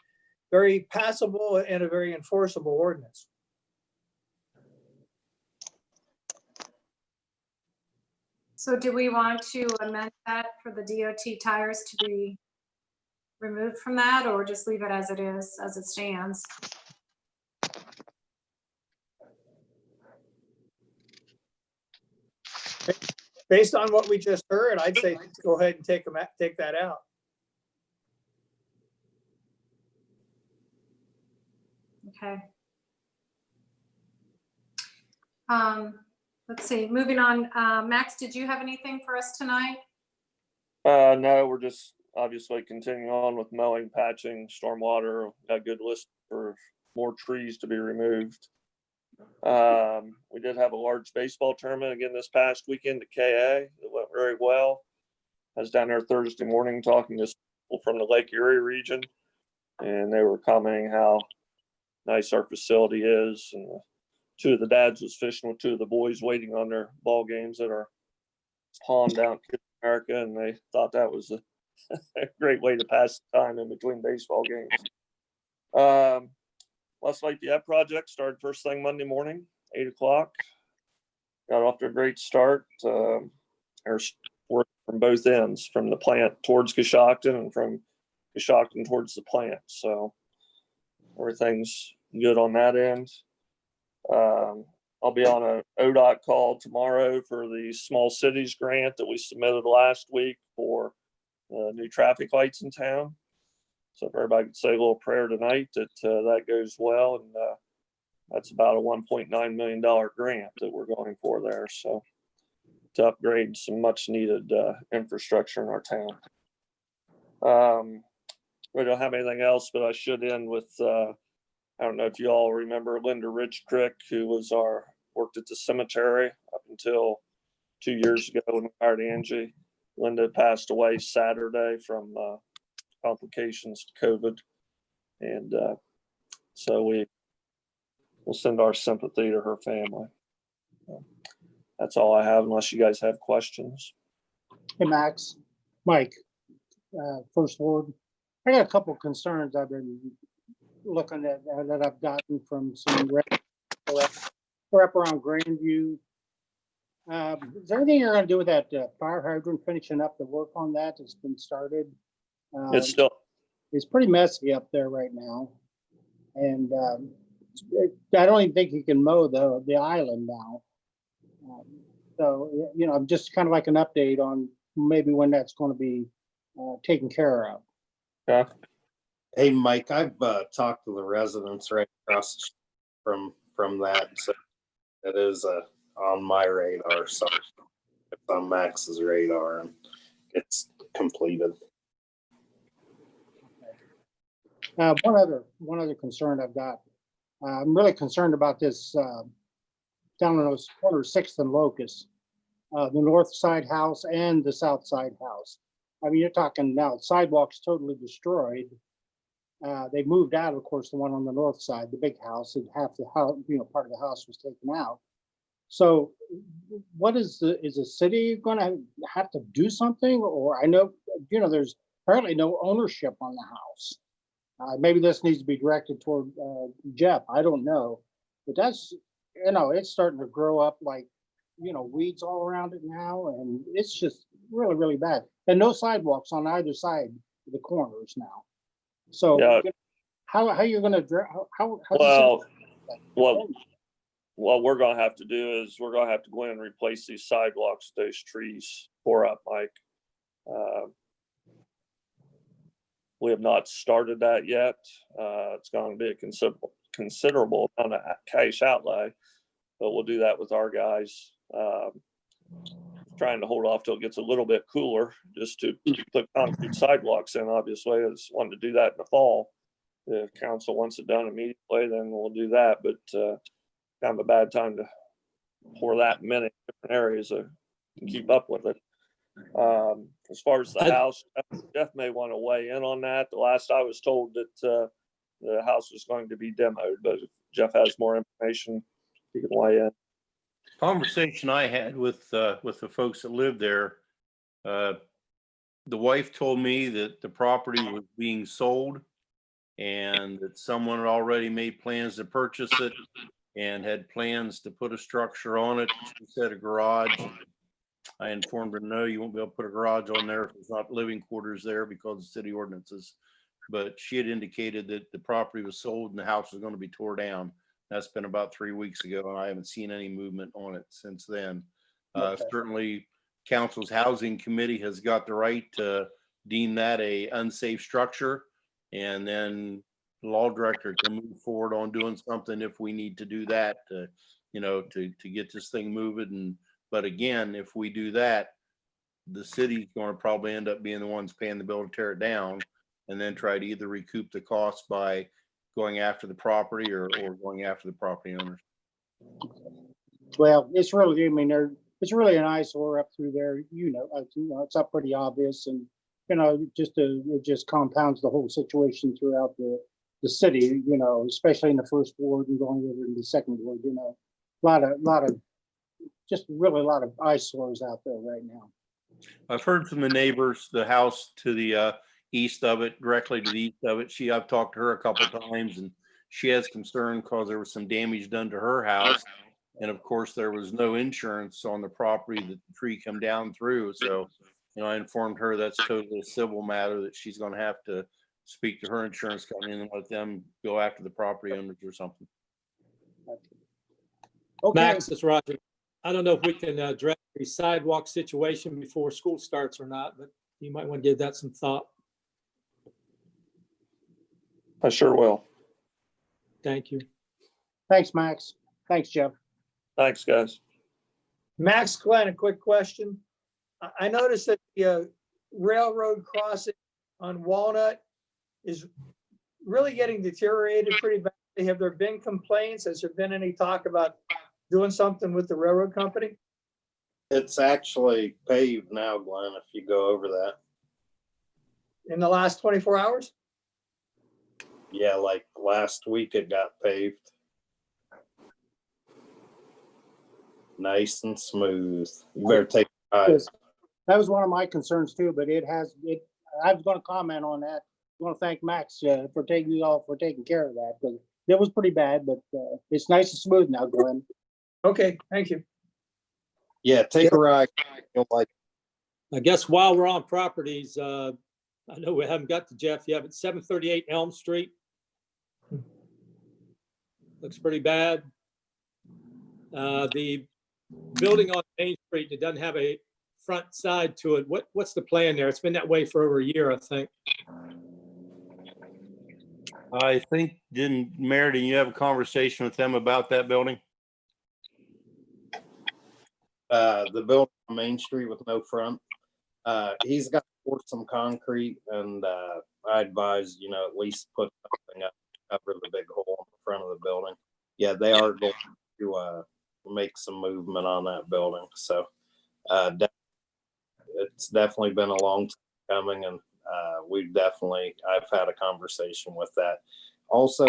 very passable and a very enforceable ordinance. So do we want to amend that for the DOT tires to be removed from that, or just leave it as it is, as it stands? Based on what we just heard, I'd say go ahead and take that out. Okay. Let's see, moving on. Max, did you have anything for us tonight? No, we're just obviously continuing on with mowing, patching, stormwater. Got a good list for more trees to be removed. We did have a large baseball tournament again this past weekend at KA. It went very well. I was down there Thursday morning talking to people from the Lake Erie region, and they were commenting how nice our facility is. And 2 of the dads was fishing with 2 of the boys waiting on their ball games at our pond down in America, and they thought that was a great way to pass the time in between baseball games. West Lafayette project started first thing Monday morning, 8 o'clock. Got off to a great start. There's work from both ends, from the plant towards Coshocton and from Coshocton towards the plant. So everything's good on that end. I'll be on a ODOT call tomorrow for the small cities grant that we submitted last week for new traffic lights in town. So if everybody could say a little prayer tonight that that goes well, and that's about a $1.9 million grant that we're going for there. So to upgrade some much needed infrastructure in our town. We don't have anything else, but I should end with, I don't know if you all remember Linda Ridgecrick, who was worked at the cemetery up until 2 years ago when we hired Angie. Linda passed away Saturday from complications to COVID. And so we'll send our sympathy to her family. That's all I have unless you guys have questions. Hey, Max, Mike, First Ward. I got a couple of concerns I've been looking at that I've gotten from some rep around Grandview. Is there anything you're going to do with that fire hydrant, finishing up the work on that that's been started? It's pretty messy up there right now. And I don't even think you can mow the island now. So, you know, just kind of like an update on maybe when that's going to be taken care of. Yeah. Hey, Mike, I've talked to the residents right across from that. So it is on my radar. So it's on Max's radar and it's completed. One other concern I've got. I'm really concerned about this down on those corner 6th and Locust, the north side house and the south side house. I mean, you're talking now sidewalks totally destroyed. They moved out, of course, the one on the north side, the big house, and half the house, you know, part of the house was taken out. So what is the city going to have to do something? Or I know, you know, there's apparently no ownership on the house. Maybe this needs to be directed toward Jeff. I don't know, but that's, you know, it's starting to grow up like, you know, weeds all around it now. And it's just really, really bad. And no sidewalks on either side of the corners now. So Yeah. how are you going to address, how what we're going to have to do is we're going to have to go in and replace these sidewalks, those trees tore up, Mike. We have not started that yet. It's going to be a considerable amount of cash outlay, but we'll do that with our guys. Trying to hold off till it gets a little bit cooler just to put concrete sidewalks in. Obviously, I just wanted to do that in the fall. If council wants it done immediately, then we'll do that. But kind of a bad time to pour that in many different areas to keep up with it. As far as the house, Jeff may want to weigh in on that. The last I was told that the house was going to be demoed, but if Jeff has more information, he can weigh in. Conversation I had with the folks that live there, the wife told me that the property was being sold and that someone had already made plans to purchase it and had plans to put a structure on it. She said a garage. I informed her, no, you won't be able to put a garage on there if it's not living quarters there because of city ordinances. But she had indicated that the property was sold and the house was going to be tore down. That's been about 3 weeks ago, and I haven't seen any movement on it since then. Okay. Certainly, council's housing committee has got the right to deem that a unsafe structure, and then the law director can move forward on doing something if we need to do that to, you know, to get this thing moving. But again, if we do that, the city's going to probably end up being the ones paying the bill to tear it down, and then try to either recoup the cost by going after the property or going after the property owners. Well, it's really, I mean, it's really an eyesore up through there. You know, it's up pretty obvious, and you know, it just compounds the whole situation throughout the city. You know, especially in the first ward and going over in the second ward. You know, a lot of just really a lot of eyesores out there right now. I've heard from the neighbors, the house to the east of it, directly to the east of it. I've talked to her a couple of times, and she has concern because there was some damage done to her house. And of course, there was no insurance on the property that the tree come down through. So, you know, I informed her that's totally a civil matter that she's going to have to speak to her insurance company and let them go after the property owners or something. Okay. Max, it's Roger. I don't know if we can address the sidewalk situation before school starts or not, but you might want to give that some thought. I sure will. Thank you. Thanks, Max. Thanks, Jeff. Thanks, guys. Max, Glenn, a quick question. I noticed that the railroad crossing on Walnut is really getting deteriorated pretty badly. Have there been complaints? Has there been any talk about doing something with the railroad company? It's actually paved now, Glenn, if you go over that. In the last 24 hours? Yeah, like last week it got paved. nice and smooth. You better take a ride. That was one of my concerns too, but I was gonna comment on that. I want to thank Max for taking care of that, because it was pretty bad, but it's nice and smooth now, Glenn. Okay, thank you. Yeah, take a ride. You'll like. I guess while we're on properties, I know we haven't got to Jeff yet, but 738 Elm Street. Looks pretty bad. The building on Main Street that doesn't have a front side to it, what's the plan there? It's been that way for over a year, I think. I think, didn't Meriden, you have a conversation with them about that building? The building on Main Street with no front. He's got to pour some concrete, and I advise, at least put something up, cover the big hole in the front of the building. Yeah, they are going to make some movement on that building. So it's definitely been a long time coming, and I've had a conversation with that. Also,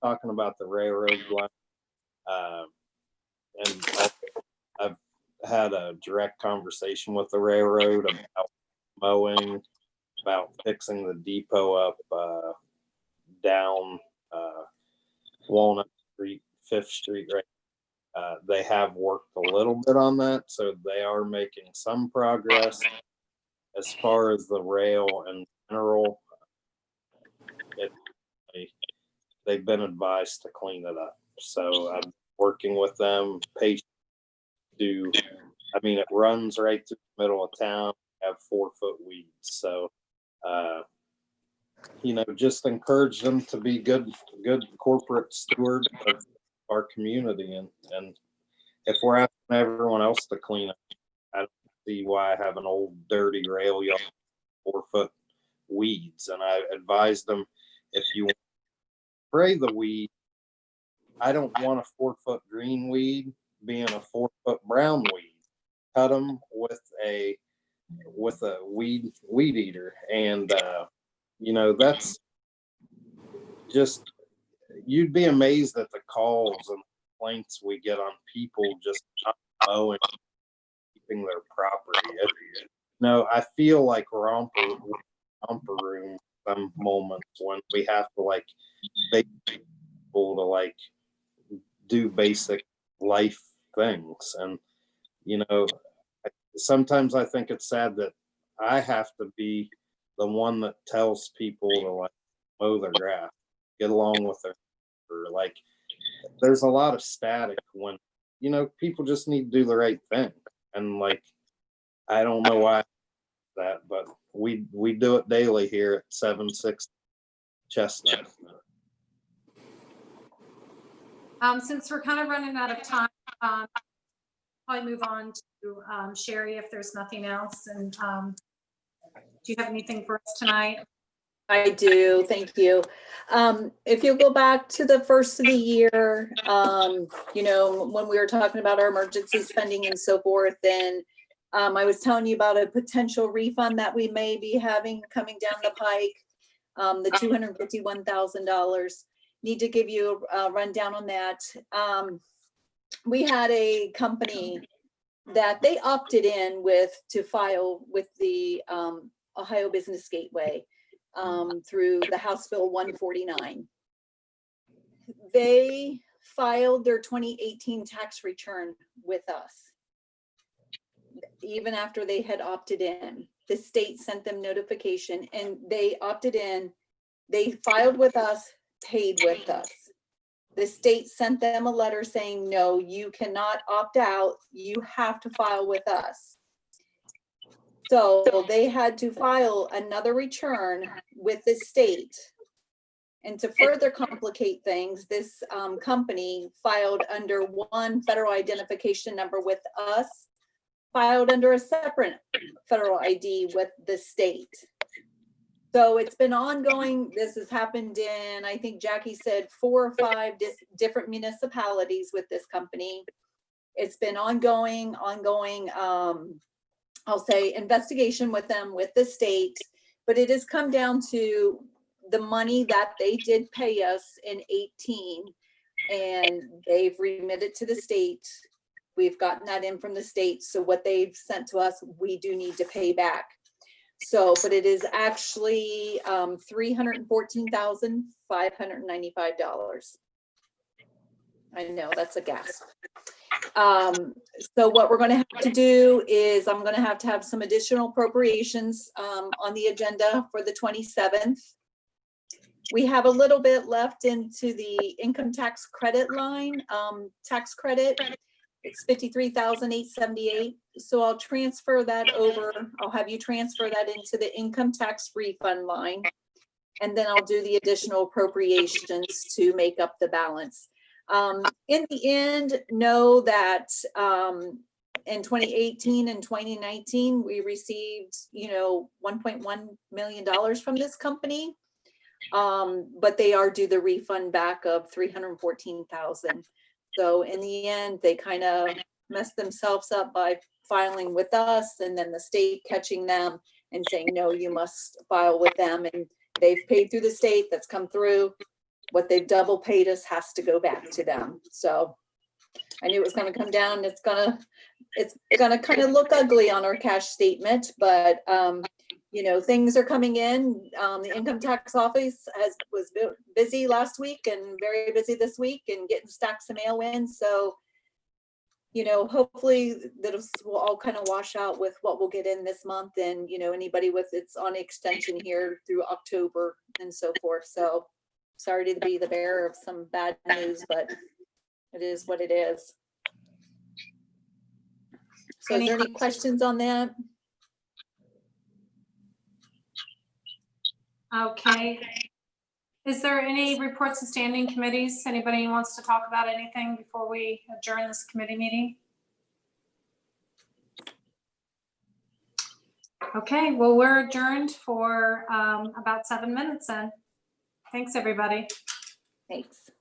talking about the railroad line, and I've had a direct conversation with the railroad about mowing, about fixing the depot up down Walnut Street, 5th Street, right? They have worked a little bit on that, so they are making some progress. As far as the rail in general, they've been advised to clean it up. So I'm working with them. It runs right through the middle of town, have 4-foot weeds. So, just encourage them to be good corporate stewards of our community. And if we're asking everyone else to clean up, I don't see why I have an old dirty rail yard, 4-foot weeds. And I advised them, if you spray the weed, I don't want a 4-foot green weed being a 4-foot brown weed. Cut them with a weed eater. And that's just, you'd be amazed at the calls and complaints we get on people just not mowing, keeping their property. I feel like romper room some moments when we have to beg people to do basic life things. And sometimes I think it's sad that I have to be the one that tells people to mow their grass, get along with their neighbor. There's a lot of static when people just need to do the right thing. And I don't know why that, but we do it daily here at 76 Chestnut. Since we're kind of running out of time, probably move on to Sherry if there's nothing else. And do you have anything for us tonight? I do, thank you. If you go back to the first of the year, when we were talking about our emergency spending and so forth, then I was telling you about a potential refund that we may be having coming down the pike, the $251,000. Need to give you a rundown on that. We had a company that they opted in to file with the Ohio Business Gateway through the House Bill 149. They filed their 2018 tax return with us. Even after they had opted in, the state sent them notification and they opted in. They filed with us, paid with us. The state sent them a letter saying, no, you cannot opt out. You have to file with us. So they had to file another return with the state. And to further complicate things, this company filed under one federal identification number with us, filed under a separate federal ID with the state. So it's been ongoing. This has happened in, I think Jackie said, 4 or 5 different municipalities with this company. It's been ongoing, I'll say investigation with them, with the state, but it has come down to the money that they did pay us in 18 and they've remitted to the state We've gotten that in from the state. So what they've sent to us, we do need to pay back. So, but it is actually $314,595. I know, that's a gasp. So what we're going to have to do is I'm going to have some additional appropriations on the agenda for the 27th. We have a little bit left into the income tax credit line, tax credit. It's $53,878. So I'll transfer that over. I'll have you transfer that into the income tax refund line. And then I'll do the additional appropriations to make up the balance. In the end, know that in 2018 and 2019, we received, $1.1 million from this company. But they are due the refund back of $314,000. So in the end, they kind of messed themselves up by filing with us and then the state catching them and saying, no, you must file with them. And they've paid through the state, that's come through. What they've double paid us has to go back to them. So I knew it was going to come down. It's gonna kind of look ugly on our cash statement, but things are coming in. The income tax office was busy last week and very busy this week and getting stacks of mail in. So, hopefully that will all kind of wash out with what we'll get in this month and, anybody with it's on extension here through October and so forth. So sorry to be the bearer of some bad news, but it is what it is. So is there any questions on that? Okay. Is there any reports of standing committees? Anybody wants to talk about anything before we adjourn this committee meeting? Okay, well, we're adjourned for about 7 minutes then. Thanks, everybody. Thanks.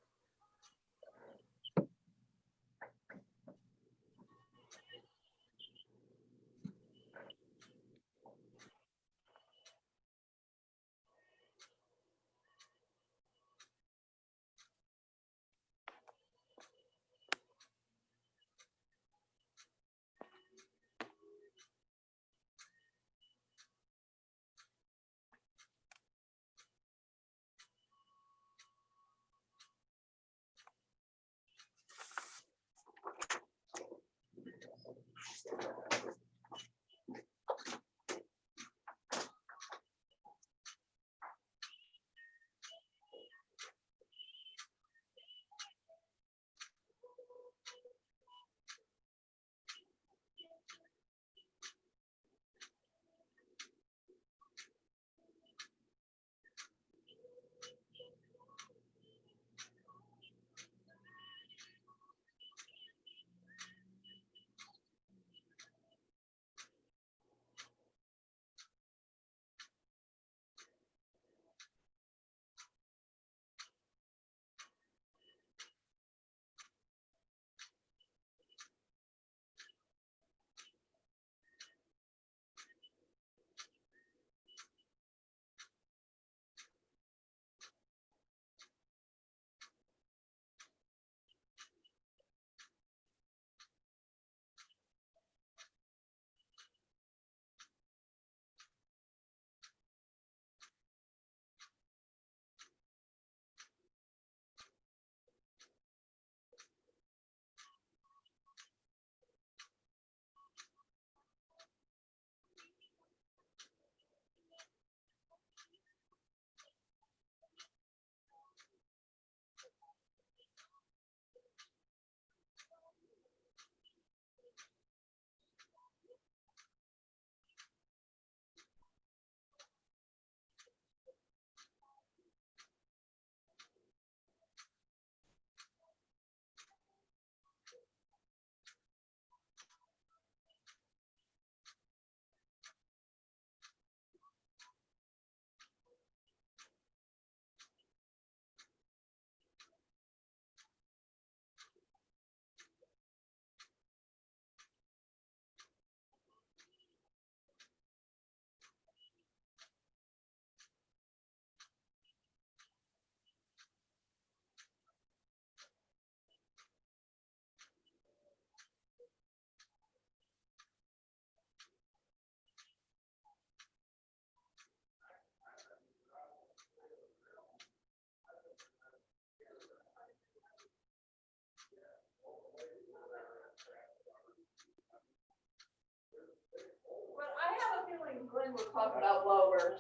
Glenn was talking about lower.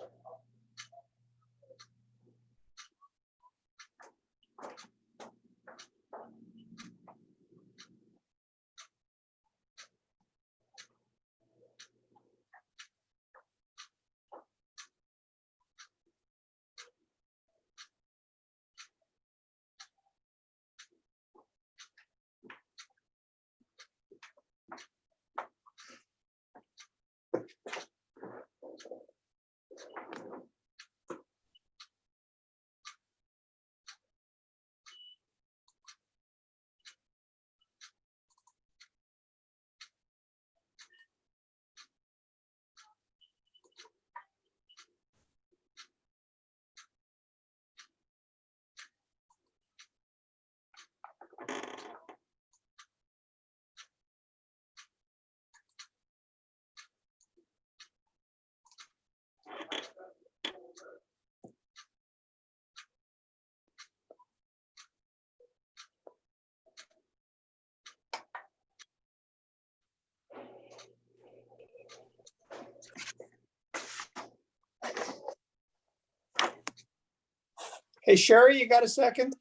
Hey, Sherry, you got a second?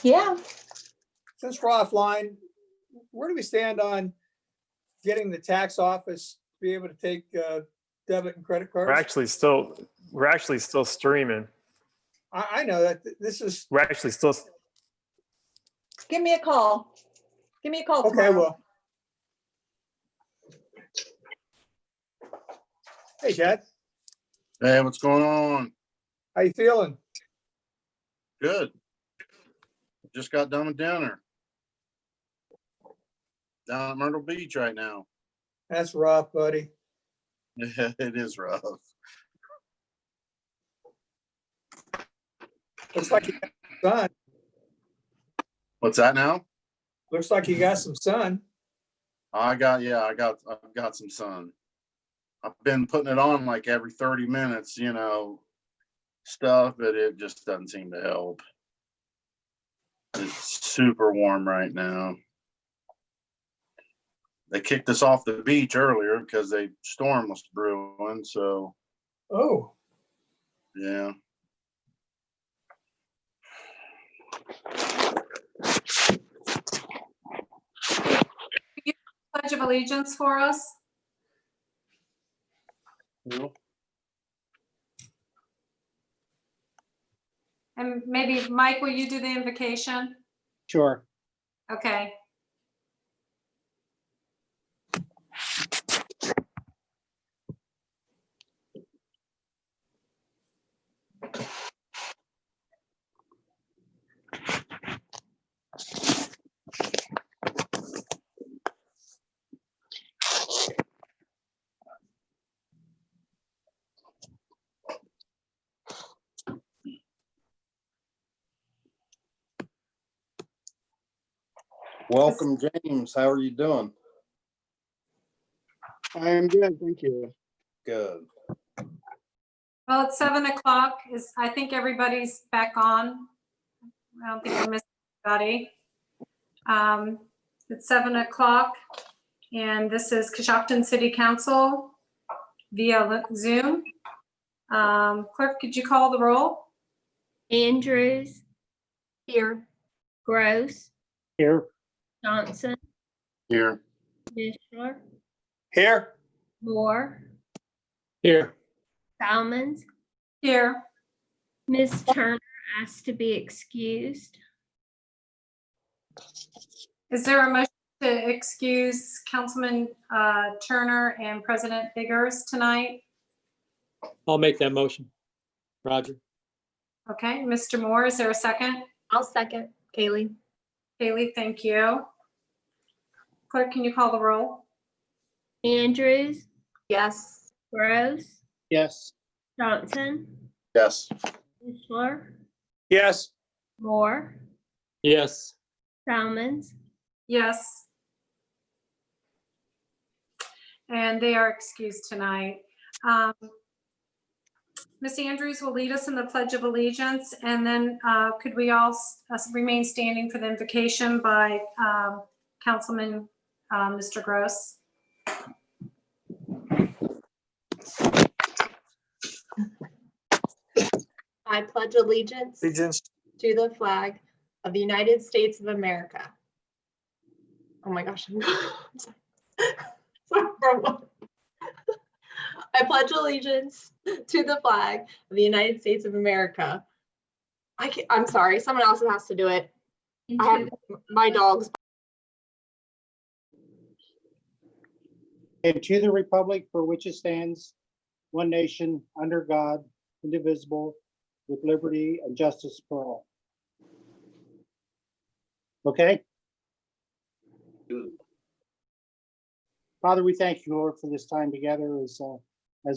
Yeah. Since we're offline, where do we stand on getting the tax office to be able to take debit and credit We're cards? actually still streaming. I know that this is, We're actually still, Give me a call. Give me a call okay, tomorrow. well. Hey, Chad, Hey, what's going on? how you feeling? Good. Just got done with dinner. Down at Myrtle Beach right now. That's rough, buddy. It is rough. Looks like you got some sun. What's that now? Looks like you got some sun. I've got some sun. I've been putting it on like every 30 minutes, stuff, but it just doesn't seem to help. It's super warm right now. They kicked us off the beach earlier because a storm was brewing, so Oh, yeah. Pledge of Allegiance for us. And maybe Mike, will you do the invocation? Sure. Okay. Welcome, James. How are you doing? I am good, thank you. Good. Well, it's 7 o'clock. I think everybody's back on. I don't think I missed anybody. It's 7 o'clock, and this is Coshocton City Council via Zoom. Clerk, could you call the roll? Andrews, Here. Gross, Here. Johnson, Here. Mishler, here. Moore, Here. Salmons. Here. Ms. Turner asked to be excused. Is there a motion to excuse Councilman Turner and President Biggers tonight? I'll make that motion. Roger. Okay, Mr. Moore, is there a second? I'll second. Kaylee. Haley, thank you. Clerk, can you call the roll? Andrews, Yes. Gross, Yes. Johnson, Yes. Mishler, Yes. Moore, Yes. Salmons. Yes. And they are excused tonight. Ms. Andrews will lead us in the Pledge of Allegiance, and then could we all remain standing for the invocation by Councilman Mr. Gross? I pledge allegiance Allegiance. to the flag of the United States of America. Oh my gosh. I'm sorry. I pledge allegiance to the flag of the United States of America. I'm sorry, someone else has to do it. I have my dogs. And to the republic for which it stands, one nation, under God, indivisible, with liberty and justice for all. Okay? Father, we thank you, Lord, for this time together as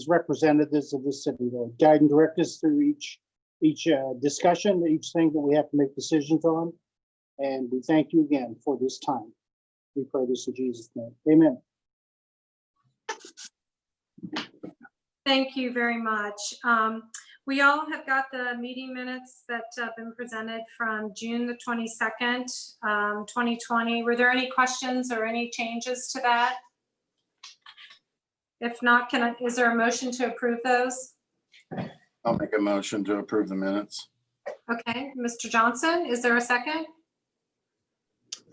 representatives of this city, Lord. Guide and direct us through each discussion, each thing that we have to make decisions on. And we thank you again for this time. We pray this in Jesus' name. Amen. Thank you very much. We all have got the meeting minutes that have been presented from June the 22nd, 2020. Were there any questions or any changes to that? If not, is there a motion to approve those? I'll make a motion to approve the minutes. Okay, Mr. Johnson, is there a second?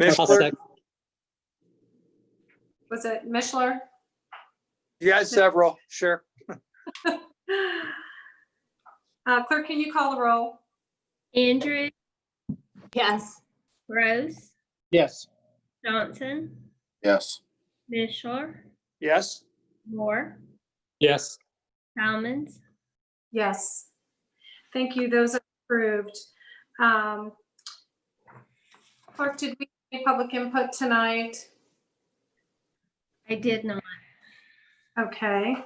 I'll second. Was it Mishler? Yeah, several, sure. Clerk, can you call the roll? Andrews, Yes. Rose, Yes. Johnson, Yes. Mishler, Yes. Moore, Yes. Talmans. Yes. Thank you. Those are approved. Clerk, did we have any public input tonight? I did not. Okay.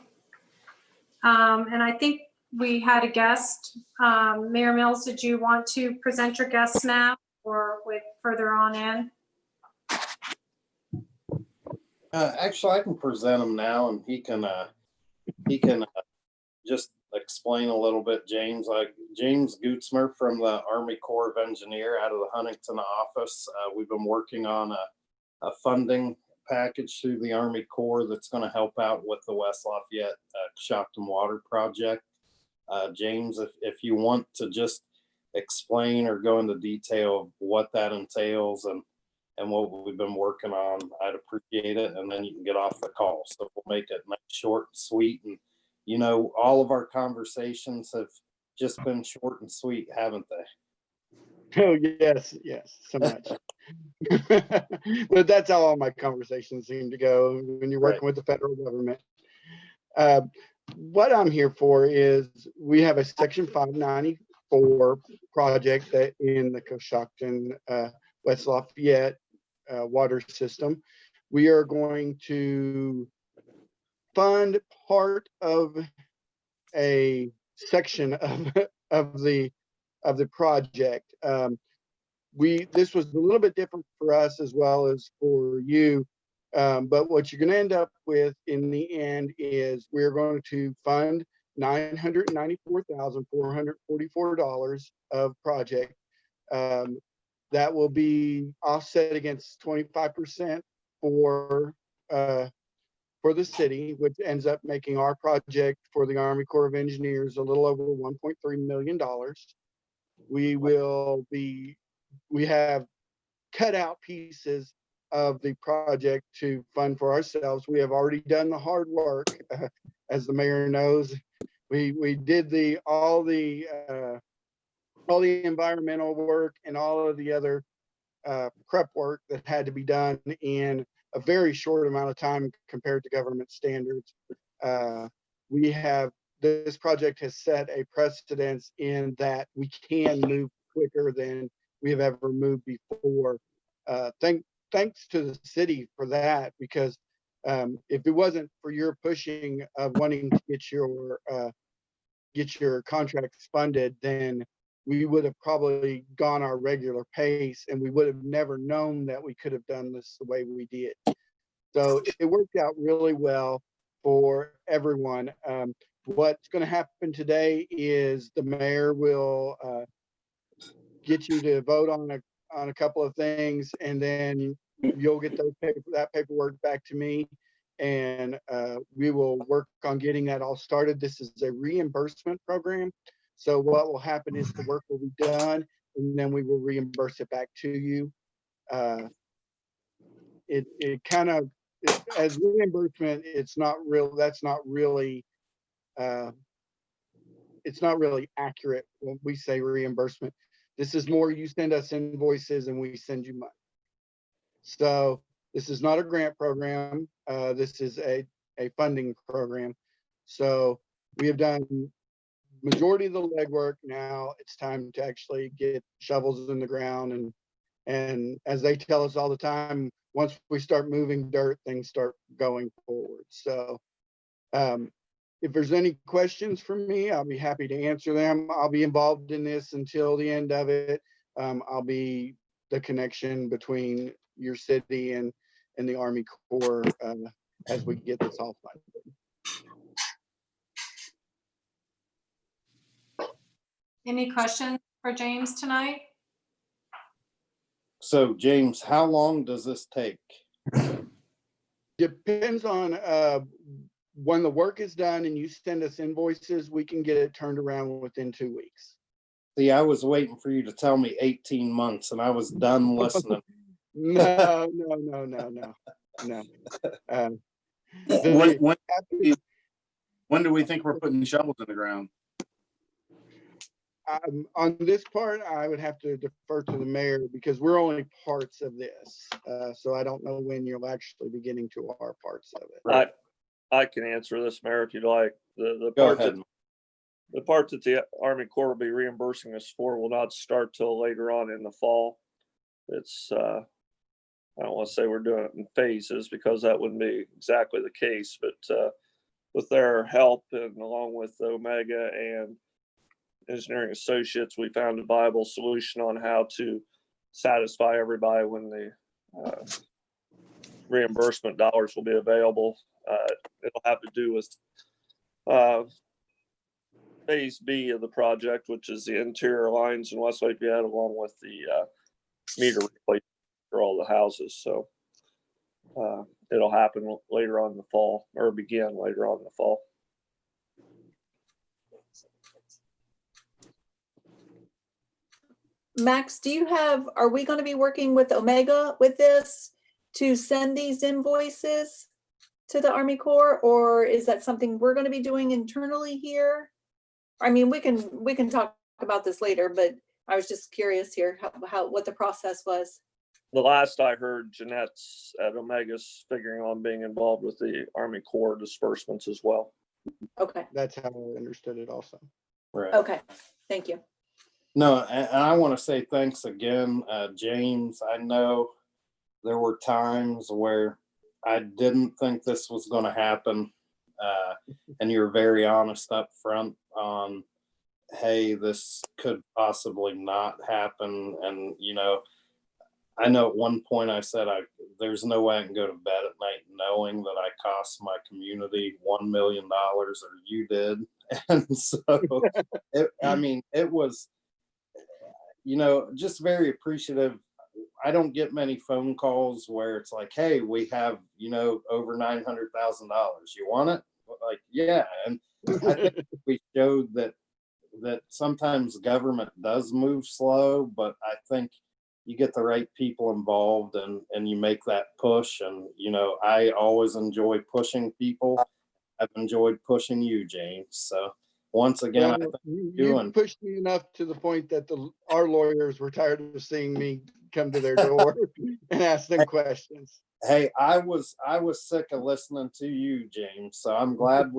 And I think we had a guest. Mayor Mills, did you want to present your guest now or wait further on in? Actually, I can present him now, and he can just explain a little bit. James Gutzmer from the Army Corps of Engineer out of the Huntington office. We've been working on a funding package through the Army Corps that's going to help out with the West Lafayette Coshocton water project. James, if you want to just explain or go into detail of what that entails and what we've been working on, I'd appreciate it. And then you can get off the call. So we'll make it nice, short and sweet. And, you know, all of our conversations have just been short and sweet, haven't they? Oh, yes, so much. But that's how all my conversations seem to go when you're working with the federal government. What I'm here for is we have a Section 594 project that in the Coshocton West Lafayette water system. We are going to fund part of a section of the project. This was a little bit different for us as well as for you, but what you're going to end up with in the end is we're going to fund $994,444 of project. That will be offset against 25% for the city, which ends up making our project for the Army Corps of Engineers a little over $1.3 million. We have cut out pieces of the project to fund for ourselves. We have already done the hard work, as the mayor knows. We did all the environmental work and all of the other prep work that had to be done in a very short amount of time compared to government standards. This project has set a precedence in that we can move quicker than we have ever moved before. Thanks to the city for that, because if it wasn't for your pushing of wanting to get your contracts funded, then we would have probably gone our regular pace and we would have never known that we could have done this the way we did. So it worked out really well for everyone. What's going to happen today is the mayor will get you to vote on a couple of things, and then you'll get that paperwork back to me, and we will work on getting that all started. This is a reimbursement program. So what will happen is the work will be done, and then we will reimburse it back to you. It kind of, as reimbursement, it's not real. That's not really, it's not really accurate when we say reimbursement. This is more, you send us invoices and we send you money. So this is not a grant program. This is a funding program. So we have done majority of the legwork. Now it's time to actually get shovels in the ground. And as they tell us all the time, once we start moving dirt, things start going forward. So if there's any questions for me, I'll be happy to answer them. I'll be involved in this until the end of it. I'll be the connection between your city and the Army Corps as we get this all funded. Any questions for James tonight? So James, how long does this take? Depends on when the work is done and you send us invoices, we can get it turned around within 2 weeks. See, I was waiting for you to tell me 18 months and I was done listening. No. When do we think we're putting shovels in the ground? On this part, I would have to defer to the mayor because we're only parts of this. So I don't know when you'll actually be getting to our parts of it. Right. I can answer this, Mayor, if you like. The Go part ahead. the part that the Army Corps will be reimbursing us for will not start till later on in the fall. It's I don't want to say we're doing it in phases because that wouldn't be exactly the case, but with their help and along with Omega and Engineering Associates, we found a viable solution on how to satisfy everybody when the reimbursement dollars will be available. It'll have to do with phase B of the project, which is the interior lines in West Lafayette, along with the meter replacement for all the houses. So it'll happen later on in the fall, or begin later on in the fall. Max, are we going to be working with Omega with this to send these invoices to the Army Corps, or is that something we're going to be doing internally here? I mean, we can talk about this later, but I was just curious here what the process was. The last I heard, Jeanette's at Omega's figuring on being involved with the Army Corps disbursements as well. Okay. That's how I understood it also. Right. Okay. Thank you. No, and I want to say thanks again, James. I know there were times where I didn't think this was going to happen. And you're very honest up front on, hey, this could possibly not happen. And, you know, I know at one point I said, there's no way I can go to bed at night knowing that I cost my community $1 million, or you did. And so, it was, you know, just very appreciative. I don't get many phone calls where it's like, hey, we have, you know, over $900,000. You want it? Like, yeah. And I think we showed that sometimes government does move slow, but I think you get the right people involved and you make that push. And, you know, I always enjoy pushing people. I've enjoyed pushing you, James. So once again, Well, you pushed me enough to the point that our lawyers were tired of seeing me come to their door and ask them questions. Hey, I was sick of listening to you, James. So I'm glad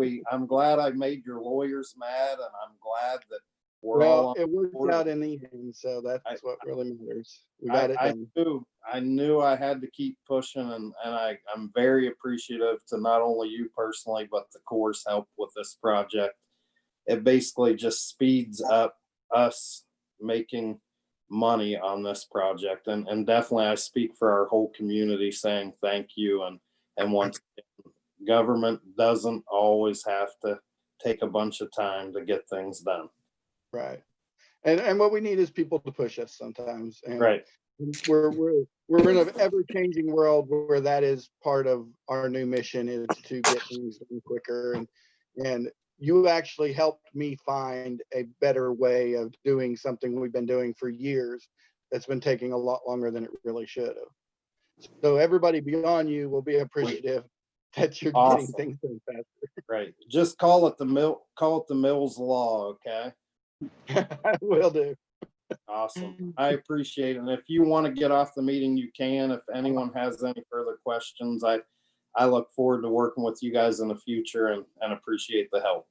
I made your lawyers mad, and I'm glad that it worked out in the end. So that's what really matters. We got it done. I knew I had to keep pushing, and I'm very appreciative to not only you personally, but the Corps' help with this project. It basically just speeds up us making money on this project, and definitely I speak for our whole community saying thank you. And once again, government doesn't always have to take a bunch of time to get things done. Right. And what we need is people to push us sometimes. And right. we're in an ever-changing world where that is part of our new mission, is to get things done quicker. And you actually helped me find a better way of doing something we've been doing for years that's been taking a lot longer than it really should have. So everybody beyond you will be appreciative that you're getting Awesome. things done faster. Right. Just call it the Mills Law, okay? I will do. Awesome. I appreciate it. And if you want to get off the meeting, you can. If anyone has any further questions, I look forward to working with you guys in the future and appreciate the help.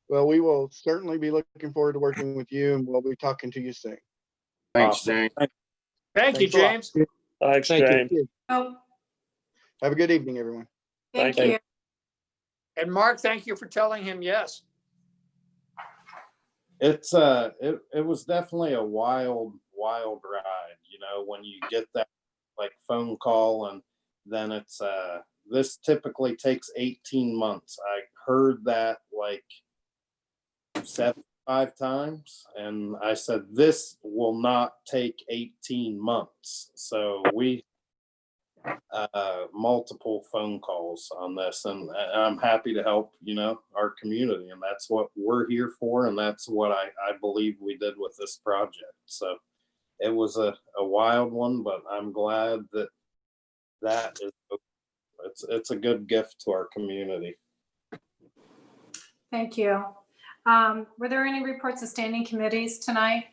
Well, we will certainly be looking forward to working with you, and we'll be talking to you soon. Thanks, James. Thank you, Thanks a lot. James. Thanks, Thank you. James. Oh, Have a good evening, everyone. thank Thank you. And Mark, thank you for telling him yes. It was definitely a wild ride, you know, when you get that like phone call, and then it's this typically takes 18 months. I heard that like 75 times, and I said this will not take 18 months. So we multiple phone calls on this, and I'm happy to help, you know, our community, and that's what we're here for, and that's what I believe we did with this project. So it was a wild one, but I'm glad that is it's a good gift to our community. Thank you. Were there any reports of standing committees tonight?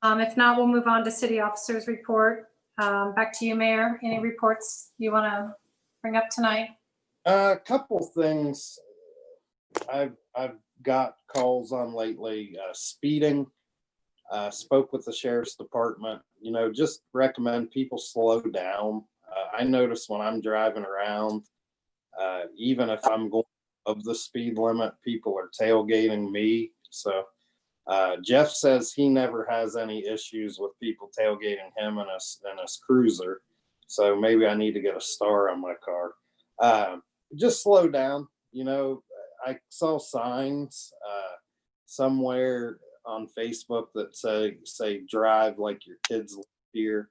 If not, we'll move on to city officers report. Back to you, Mayor. Any reports you want to bring up tonight? A couple things I've got calls on lately. Speeding. Spoke with the sheriff's department. You know, just recommend people slow down. I notice when I'm driving around, even if I'm going of the speed limit, people are tailgating me. So Jeff says he never has any issues with people tailgating him in his cruiser. So maybe I need to get a star on my car. Just slow down. You know, I saw signs somewhere on Facebook that say drive like your kids live here.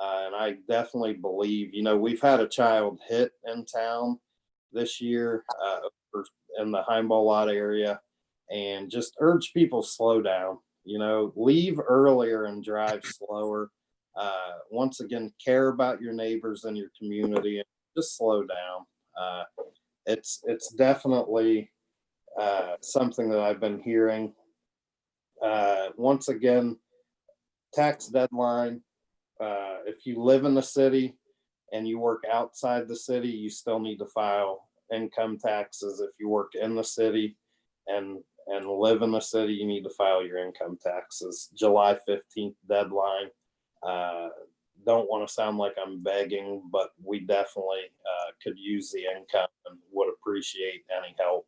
And I definitely believe, you know, we've had a child hit in town this year in the Heimball lot area, and just urge people slow down, you know, leave earlier and drive slower. Once again, care about your neighbors and your community, and just slow down. It's definitely something that I've been hearing. Once again, tax deadline. If you live in the city and you work outside the city, you still need to file income taxes. If you work in the city and live in the city, you need to file your income taxes. July 15th deadline. Don't want to sound like I'm begging, but we definitely could use the income and would appreciate any help.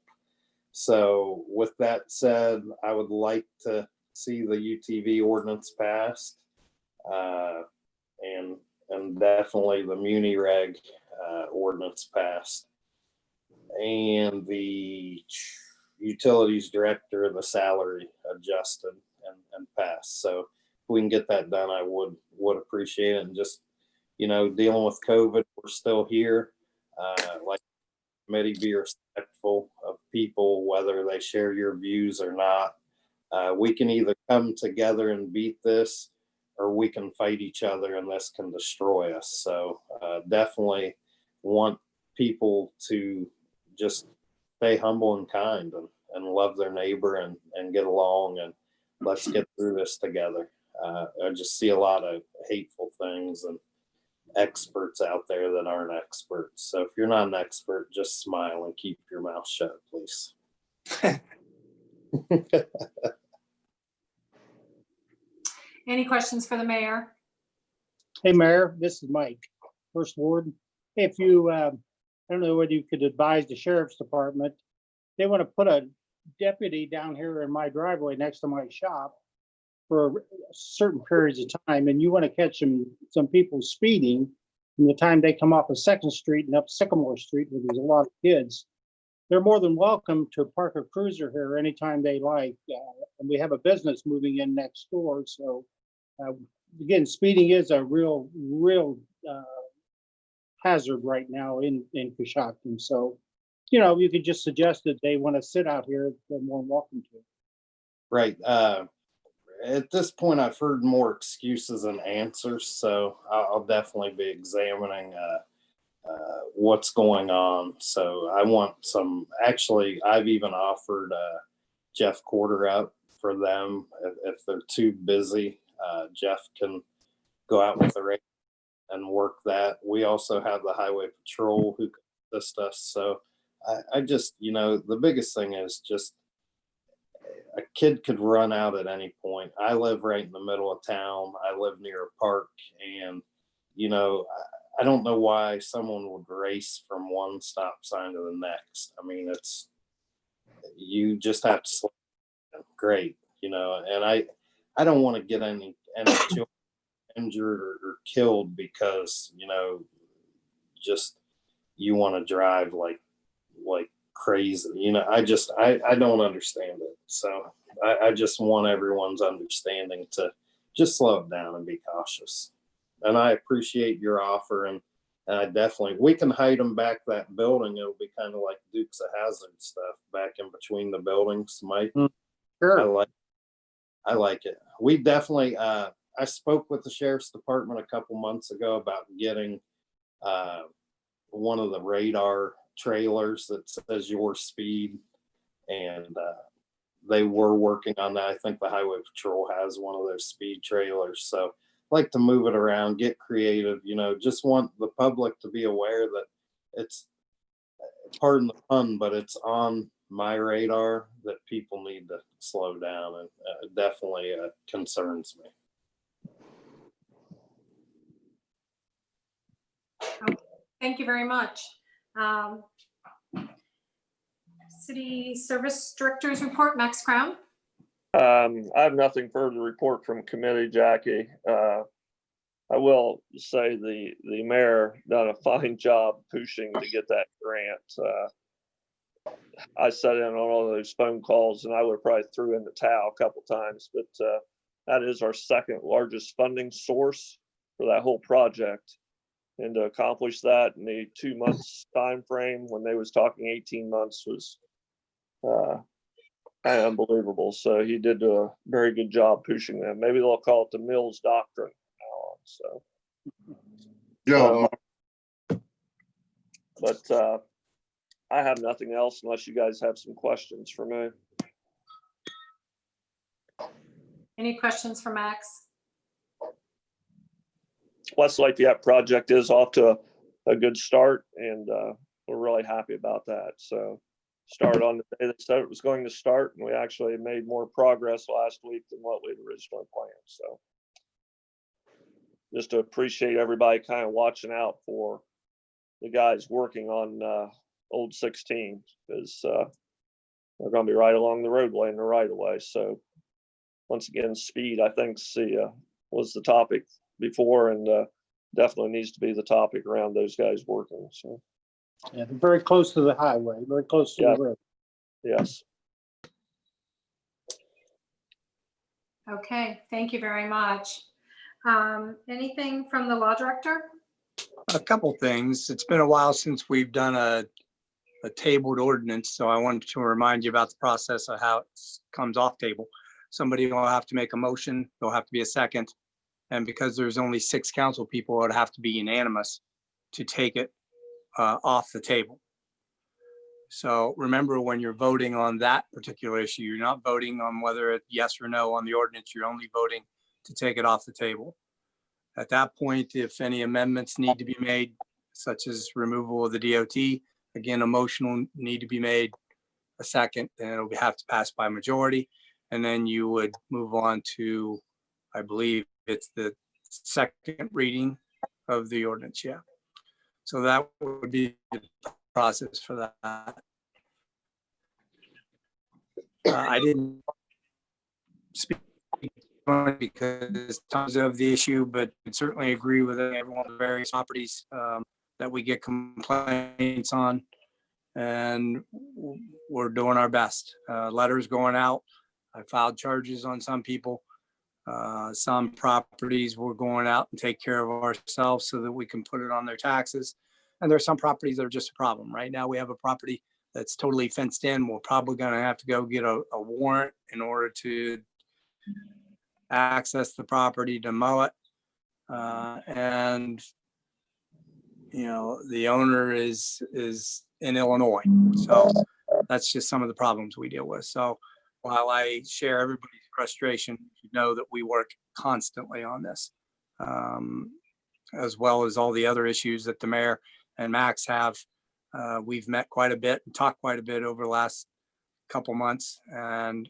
So with that said, I would like to see the UTV ordinance passed, and definitely the Muni Reg ordinance passed, and the utilities director, the salary adjusted and passed. So if we can get that done, I would appreciate it. And just, you know, dealing with COVID, we're still here. Like committee, be respectful of people, whether they share your views or not. We can either come together and beat this, or we can fight each other, and this can destroy us. So definitely want people to just stay humble and kind, and love their neighbor, and get along, and let's get through this together. I just see a lot of hateful things and experts out there that aren't experts. So if you're not an expert, just smile and keep your mouth shut, please. Any questions for the mayor? Hey, Mayor, this is Mike, First Ward. If you, I don't know whether you could advise the sheriff's department, they want to put a deputy down here in my driveway next to my shop for certain periods of time, and you want to catch some people speeding from the time they come off of 2nd Street and up Sycamore Street, where there's a lot of kids. They're more than welcome to park a cruiser here anytime they like. And we have a business moving in next door, so Again, speeding is a real hazard right now in Coshocton. So, you could just suggest that they want to sit out here, they're more than welcome to. Right. At this point, I've heard more excuses than answers, so I'll definitely be examining what's going on. So I want some. Actually, I've even offered Jeff Quarter out for them if they're too busy. Jeff can go out with the rate and work that. We also have the highway patrol who can assist us. So I just, the biggest thing is just a kid could run out at any point. I live right in the middle of town. I live near a park, and I don't know why someone would race from one stop sign to the next. I mean, you just have to slow down. Great, and I don't want to get any children injured or killed because just you want to drive like crazy. I don't understand it. So I just want everyone's understanding to just slow it down and be cautious. And I appreciate your offer, and I definitely, we can hide them back that building. It'll be kind of like Dukes of Hazzard stuff back in between the buildings, Mike. Sure. I like it. We definitely, I spoke with the sheriff's department a couple months ago about getting one of the radar trailers that says your speed, and they were working on that. I think the highway patrol has one of those speed trailers. So like to move it around, get creative, just want the public to be aware that it's, pardon the pun, but it's on my radar that people need to slow down, and definitely concerns me. Thank you very much. City Service Director's report, Max Crown. I have nothing further to report from committee, Jackie. I will say the mayor done a fine job pushing to get that grant. I sat in on all of those phone calls, and I would have probably threw in the towel a couple times, but that is our second largest funding source for that whole project. And to accomplish that in a 2 months time frame when they was talking 18 months was kind of unbelievable. So he did a very good job pushing them. Maybe they'll call it the Mills Doctrine now on. But I have nothing else unless you guys have some questions for me. Any questions for Max? West Lafayette project is off to a good start, and we're really happy about that. So started on the day that said it was going to start, and we actually made more progress last week than what we'd originally planned. So just to appreciate everybody kind of watching out for the guys working on Old 16, because they're going to be right along the roadway in the right of way. So once again, speed, I think, was the topic before, and definitely needs to be the topic around those guys working. So yeah, they're very close to the highway, very close to the road. Yes. Okay, thank you very much. Anything from the law director? A couple things. It's been a while since we've done a tabled ordinance, so I wanted to remind you about the process of how it comes off table. Somebody will have to make a motion, there'll have to be a second, and because there's only 6 council people, it would have to be unanimous to take it off the table. So remember, when you're voting on that particular issue, you're not voting on whether it's yes or no on the ordinance, you're only voting to take it off the table. At that point, if any amendments need to be made, such as removal of the DOT, again, a motion will need to be made, a second, and it'll have to pass by majority. And then you would move on to, I believe it's the second reading of the ordinance, yeah. So that would be the process for that. I didn't speak because tons of the issue, but I certainly agree with everyone on the various properties that we get complaints on, and we're doing our best. Letters going out. I filed charges on some people. Some properties we're going out and take care of ourselves so that we can put it on their taxes. And there are some properties that are just a problem. Right now, we have a property that's totally fenced in. We're probably going to have to go get a warrant in order to access the property to mow it. And you know, the owner is in Illinois. So that's just some of the problems we deal with. So while I share everybody's frustration, you know that we work constantly on this, as well as all the other issues that the mayor and Max have. We've met quite a bit and talked quite a bit over the last couple months. And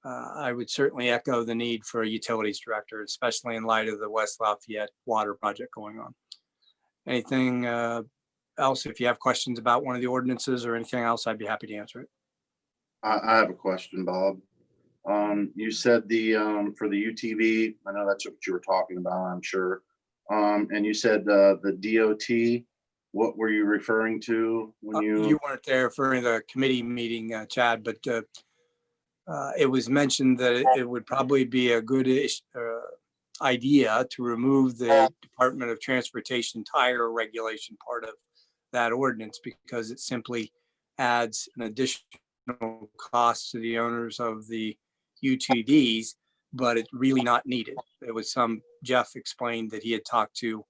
I would certainly echo the need for a utilities director, especially in light of the West Lafayette water project going on. Anything else? If you have questions about one of the ordinances or anything else, I'd be happy to answer it. I have a question, Bob. You said the for the UTV, I know that's what you were talking about, I'm sure. And you said the DOT, what were you referring to when You weren't there for the committee meeting, Chad, but it was mentioned that it would probably be a good idea to remove the Department of Transportation tire regulation part of that ordinance, because it simply adds an additional cost to the owners of the UTVs, but it's really not needed. There was Jeff explained that he had talked to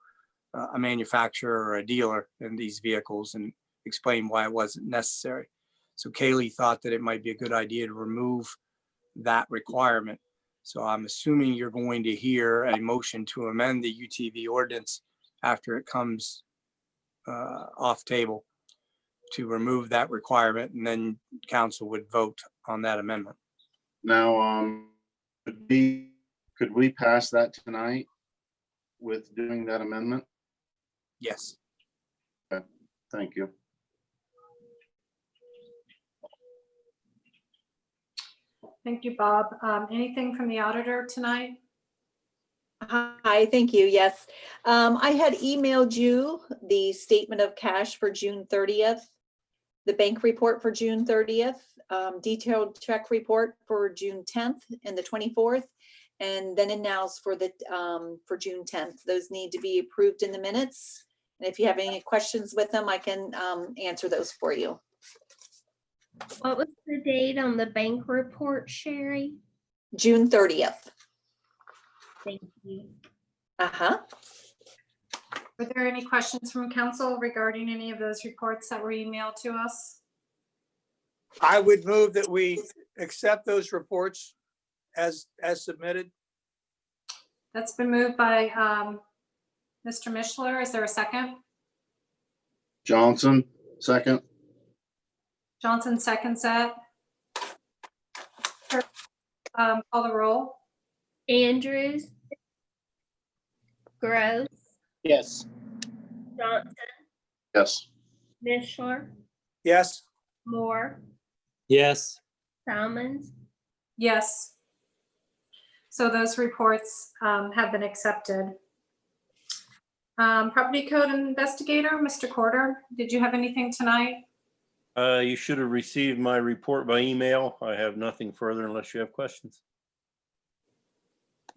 a manufacturer or a dealer in these vehicles and explained why it wasn't necessary. So Kaylee thought that it might be a good idea to remove that requirement. So I'm assuming you're going to hear a motion to amend the UTV ordinance after it comes off table to remove that requirement, and then council would vote on that amendment. Now, could we pass that tonight with doing that amendment? Yes. Okay, thank you. Thank you, Bob. Anything from the auditor tonight? Hi, thank you. Yes. I had emailed you the statement of cash for June 30th, the bank report for June 30th, detailed check report for June 10th and the 24th, and then announced for for June 10th. Those need to be approved in the minutes. And if you have any questions with them, I can answer those for you. What was the date on the bank report, Sherry? June 30th. Thank you. Uh-huh. Were there any questions from council regarding any of those reports that were emailed to us? I would move that we accept those reports as submitted. That's been moved by Mr. Mishler. Is there a second? Johnson, second. Johnson seconds that. Call the roll. Andrews. Gross. Yes. Johnson. Yes. Mishler. Yes. Moore. Yes. Salmons. Yes. So those reports have been accepted. Property code investigator, Mr. Corder, did you have anything tonight? You should have received my report by email. I have nothing further unless you have questions.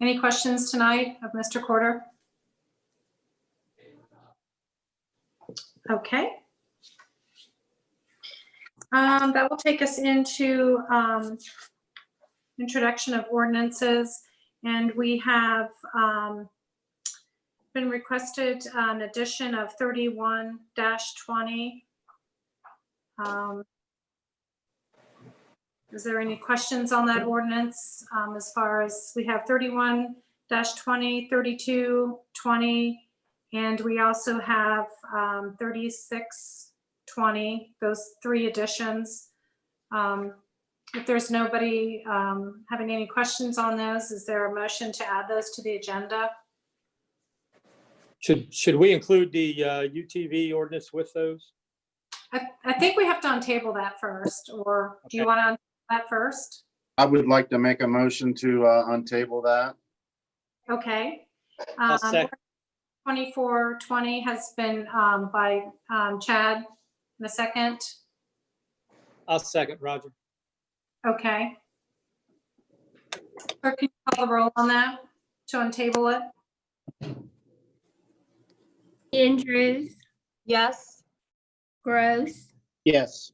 Any questions tonight of Mr. Corder? Okay. That will take us into introduction of ordinances, and we have been requested an addition of 31-20. Is there any questions on that ordinance? As far as we have 31-20, 32-20, and we also have 36-20, those three additions. If there's nobody having any questions on those, is there a motion to add those to the agenda? Should we include the UTV ordinance with those? I think we have to untable that first, or do you want to untable that first? I would like to make a motion to untable that. Okay. I'll second. 24-20 has been by Chad in a second. I'll second, Roger. Okay. Clerk, can you call the roll on that to untable it? Andrews, Yes. Gross, Yes.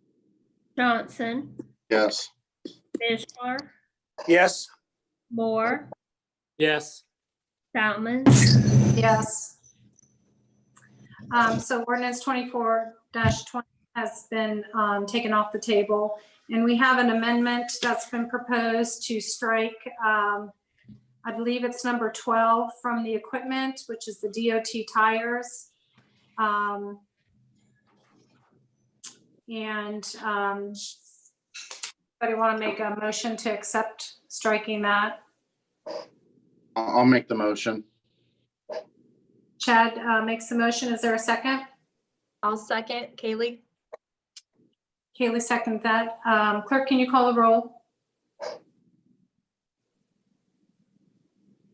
Johnson, Yes. Mishler, Yes. Moore, Yes. Salmons, Yes. So ordinance 24-20 has been taken off the table. And we have an amendment that's been proposed to strike, I believe it's number 12 from the equipment, which is the DOT tires. Anybody want to make a motion to accept striking that? I'll make the motion. Chad makes the motion. Is there a second? I'll second. Kaylee? Kaylee second that. Clerk, can you call the roll?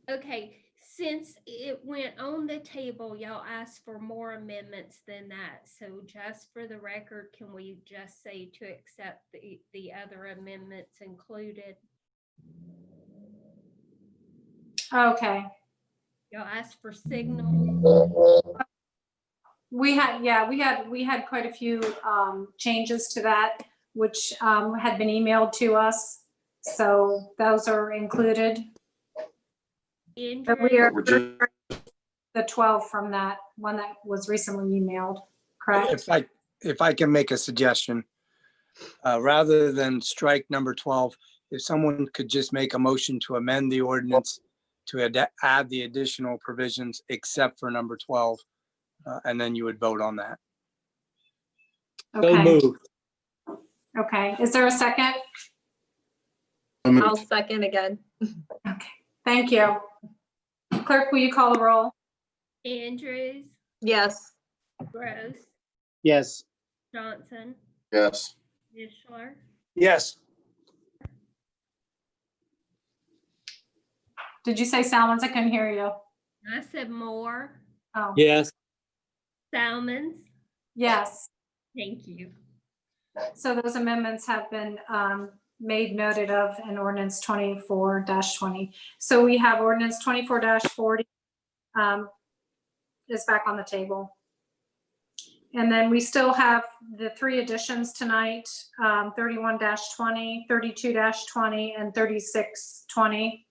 Okay, since it went on the table, y'all asked for more amendments than that. So just for the record, can we just say to accept the other amendments included? Okay. Y'all asked for signal. We had quite a few changes to that, which had been emailed to us. So those are included. But we are the 12 from that one that was recently emailed, correct? If I can make a suggestion, rather than strike number 12, if someone could just make a motion to amend the ordinance to add the additional provisions except for number 12, and then you would vote on that. So Okay. moved. Okay. Is there a second? I'll second again. Okay. Thank you. Clerk, will you call the roll? Andrews, Yes. Gross, Yes. Johnson, Yes. Mishler, Yes. Did you say Salmons? I couldn't hear you. I said Moore, Oh, Yes. Salmons. yes. Thank you. So those amendments have been made noted of in ordinance 24-20. So we have ordinance 24-40 is back on the table. And then we still have the three additions tonight, 31-20, 32-20, and 36-20.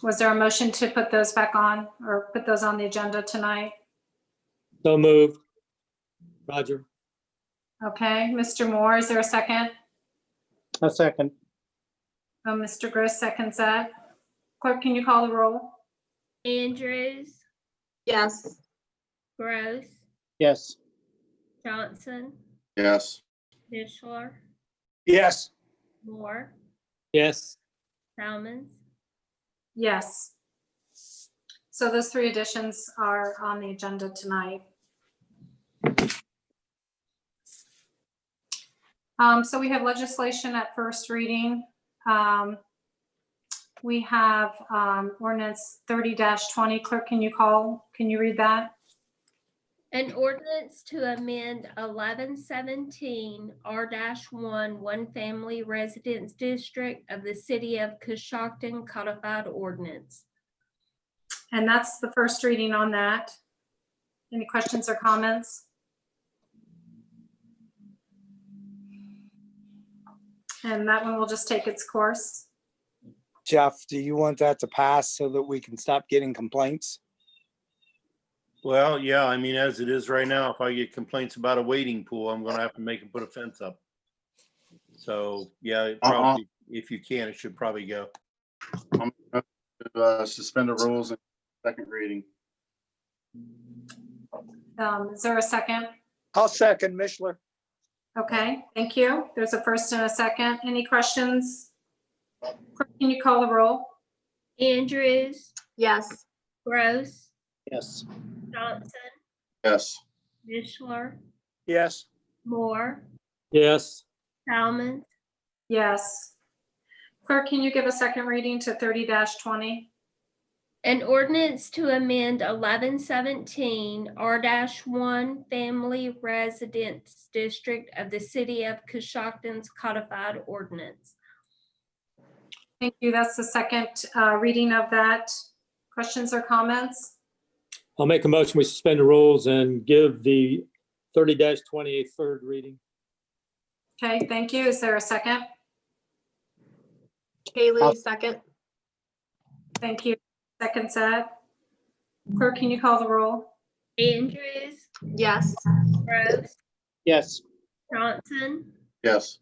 Was there a motion to put those back on or put those on the agenda tonight? So moved. Roger. Okay, Mr. Moore, is there a second? A second. Mr. Gross seconds that. Clerk, can you call the roll? Andrews, Yes. Gross, Yes. Johnson, Yes. Mishler, Yes. Moore, Yes. Salmons. Yes. So those three additions are on the agenda tonight. So we have legislation at first reading. We have ordinance 30-20. Clerk, can you read that? An ordinance to amend 1117 R-1 One Family Residence District of the City of Coshocton Codified Ordinance. And that's the first reading on that. Any questions or comments? And that one will just take its course. Jeff, do you want that to pass so that we can stop getting complaints? Well, yeah, I mean, as it is right now, if I get complaints about a wading pool, I'm gonna have to make them put a fence up. So, yeah, it probably, if you can, it should probably go. I'm gonna suspend the rules and second reading. Is there a second? I'll second Mishler. Okay, thank you. There's a first and a second. Any questions? Clerk, can you call the roll? Andrews, Yes. Gross, Yes. Johnson, Yes. Mishler, Yes. Moore, Yes. Salmons. Yes. Clerk, can you give a second reading to 30-20? An ordinance to amend 1117 R-1 Family Residence District of the City of Coshocton's Codified Ordinance. Thank you. That's the second reading of that. Questions or comments? I'll make a motion, we suspend the rules and give the 30-20 a third reading. Okay, thank you. Is there a second? Kaylee, second. Thank you. Second set. Clerk, can you call the roll? Andrews, Yes. Gross, Yes. Johnson, Yes.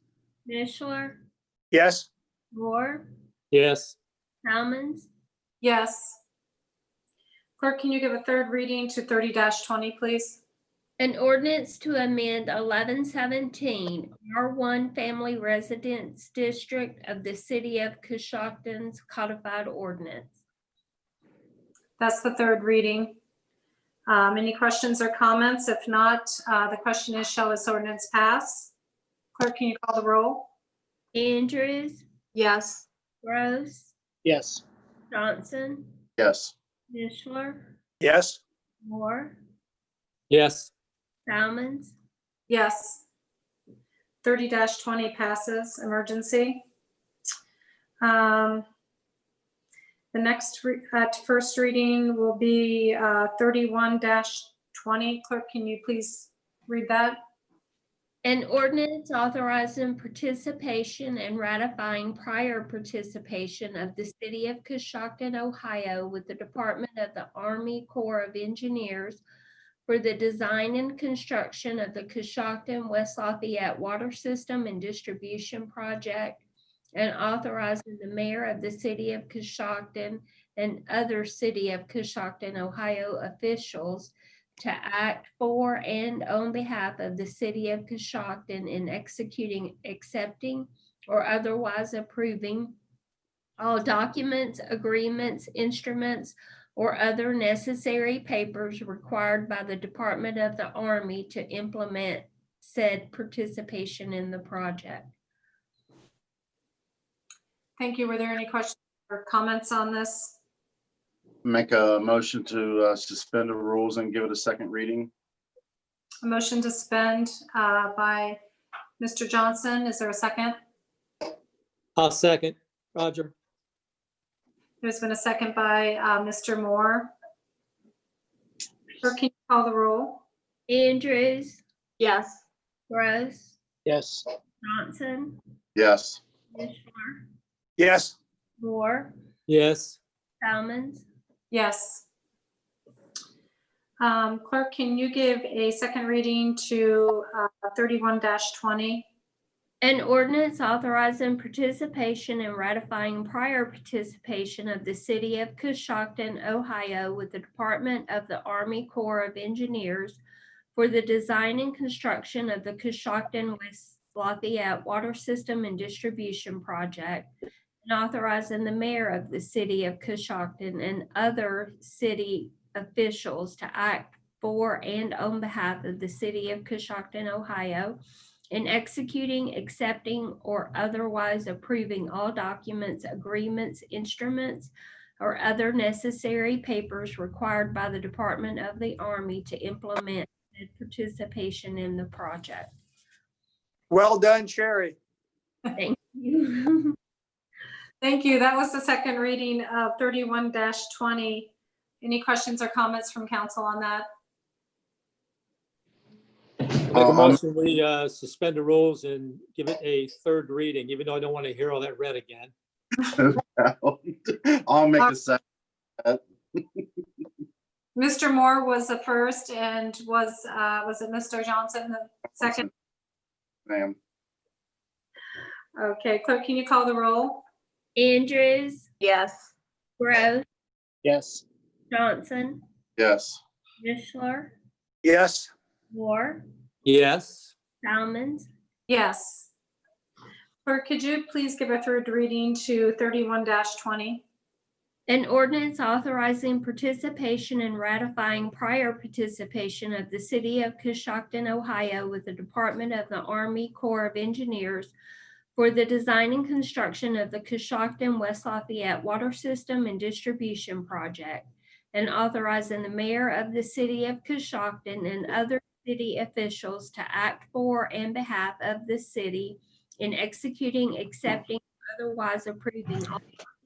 Mishler, Yes. Moore, Yes. Salmons, Yes. Clerk, can you give a third reading to 30-20, please? an ordinance to amend 1117 R1 Family Residence District of the City of Coshocton's codified ordinance. That's the third reading. Any questions or comments? If not, the question is, shall this ordinance pass? Clerk, can you call the roll? Andrews, Yes. Gross, Yes. Johnson, Yes. Mishler, Yes. Moore, Yes. Salmons, Yes. 30-20 passes, emergency. The next first reading will be 31-20. Clerk, can you please read that? an ordinance authorizing participation and ratifying prior participation of the City of Coshocton, Ohio with the Department of the Army Corps of Engineers for the design and construction of the Coshocton West Lafayette Water System and Distribution Project, and authorizing the mayor of the City of Coshocton and other City of Coshocton, Ohio officials to act for and on behalf of the City of Coshocton in executing, accepting, or otherwise approving all documents, agreements, instruments, or other necessary papers required by the Department of the Army to implement said participation in the project. Thank you. Were there any questions or comments on this? Make a motion to suspend the rules and give it a second reading. A motion to suspend by Mr. Johnson. Is there a second? I'll second. Roger. There's been a second by Mr. Moore. Clerk, can you call the roll? Andrews, Yes. Gross, Yes. Johnson, Yes. Mishler, Yes. Moore, Yes. Salmons, Yes. Clerk, can you give a second reading to 31-20? an ordinance authorizing participation and ratifying prior participation of the City of Coshocton, Ohio with the Department of the Army Corps of Engineers for the design and construction of the Coshocton West Lafayette Water System and Distribution Project, and authorizing the mayor of the City of Coshocton and other city officials to act for and on behalf of the City of Coshocton, Ohio, in executing, accepting, or otherwise approving all documents, agreements, instruments, or other necessary papers required by the Department of the Army to implement participation in the project. Well done, Sherry. Thank you. Thank you. That was the second reading of 31-20. Any questions or comments from council on that? Make a motion, we suspend the rules and give it a third reading, even though I don't want to hear all that read again. I'll make a second. Mr. Moore was the first, and was it Mr. Johnson the second? Ma'am. Okay, clerk, can you call the roll? Andrews, Yes. Gross, Yes. Johnson, Yes. Mishler, Yes. Moore, Yes. Salmons, Yes. Clerk, could you please give a third reading to 31-20? an ordinance authorizing participation and ratifying prior participation of the City of Coshocton, Ohio with the Department of the Army Corps of Engineers for the design and construction of the Coshocton West Lafayette Water System and Distribution Project, and authorizing the mayor of the City of Coshocton and other city officials to act for and behalf of the city in executing, accepting, otherwise approving all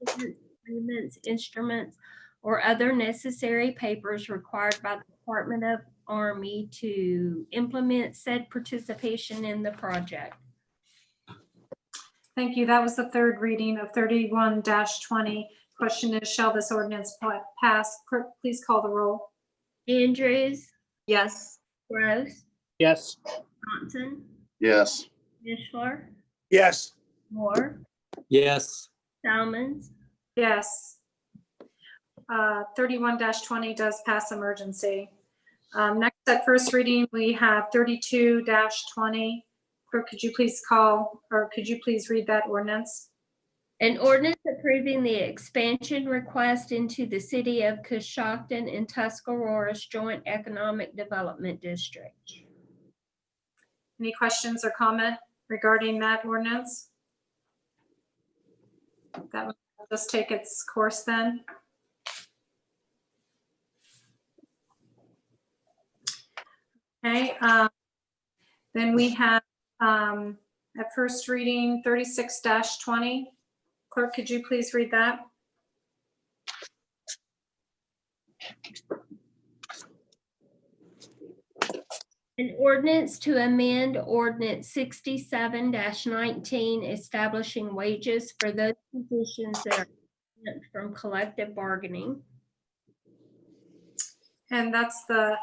documents, agreements, instruments, or other necessary papers required by the Department of Army to implement said participation in the project. Thank you. That was the third reading of 31-20. Question is, shall this ordinance pass? Clerk, please call the roll. Andrews, Yes. Gross, Yes. Johnson, Yes. Mishler, Yes. Moore, Yes. Salmons, Yes. 31-20 does pass emergency. Next at first reading, we have 32-20. Clerk, could you please call, or could you please read that ordinance? an ordinance approving the expansion request into the city of Coshocton and Tuscarora's Joint Economic Development District. Any questions or comment regarding that ordinance? That will just take its course then. Okay, then we have at first reading 36-20. Clerk, could you please read that? An ordinance to amend ordinance 67-19 establishing wages for those positions that are exempt from collective bargaining. And that's the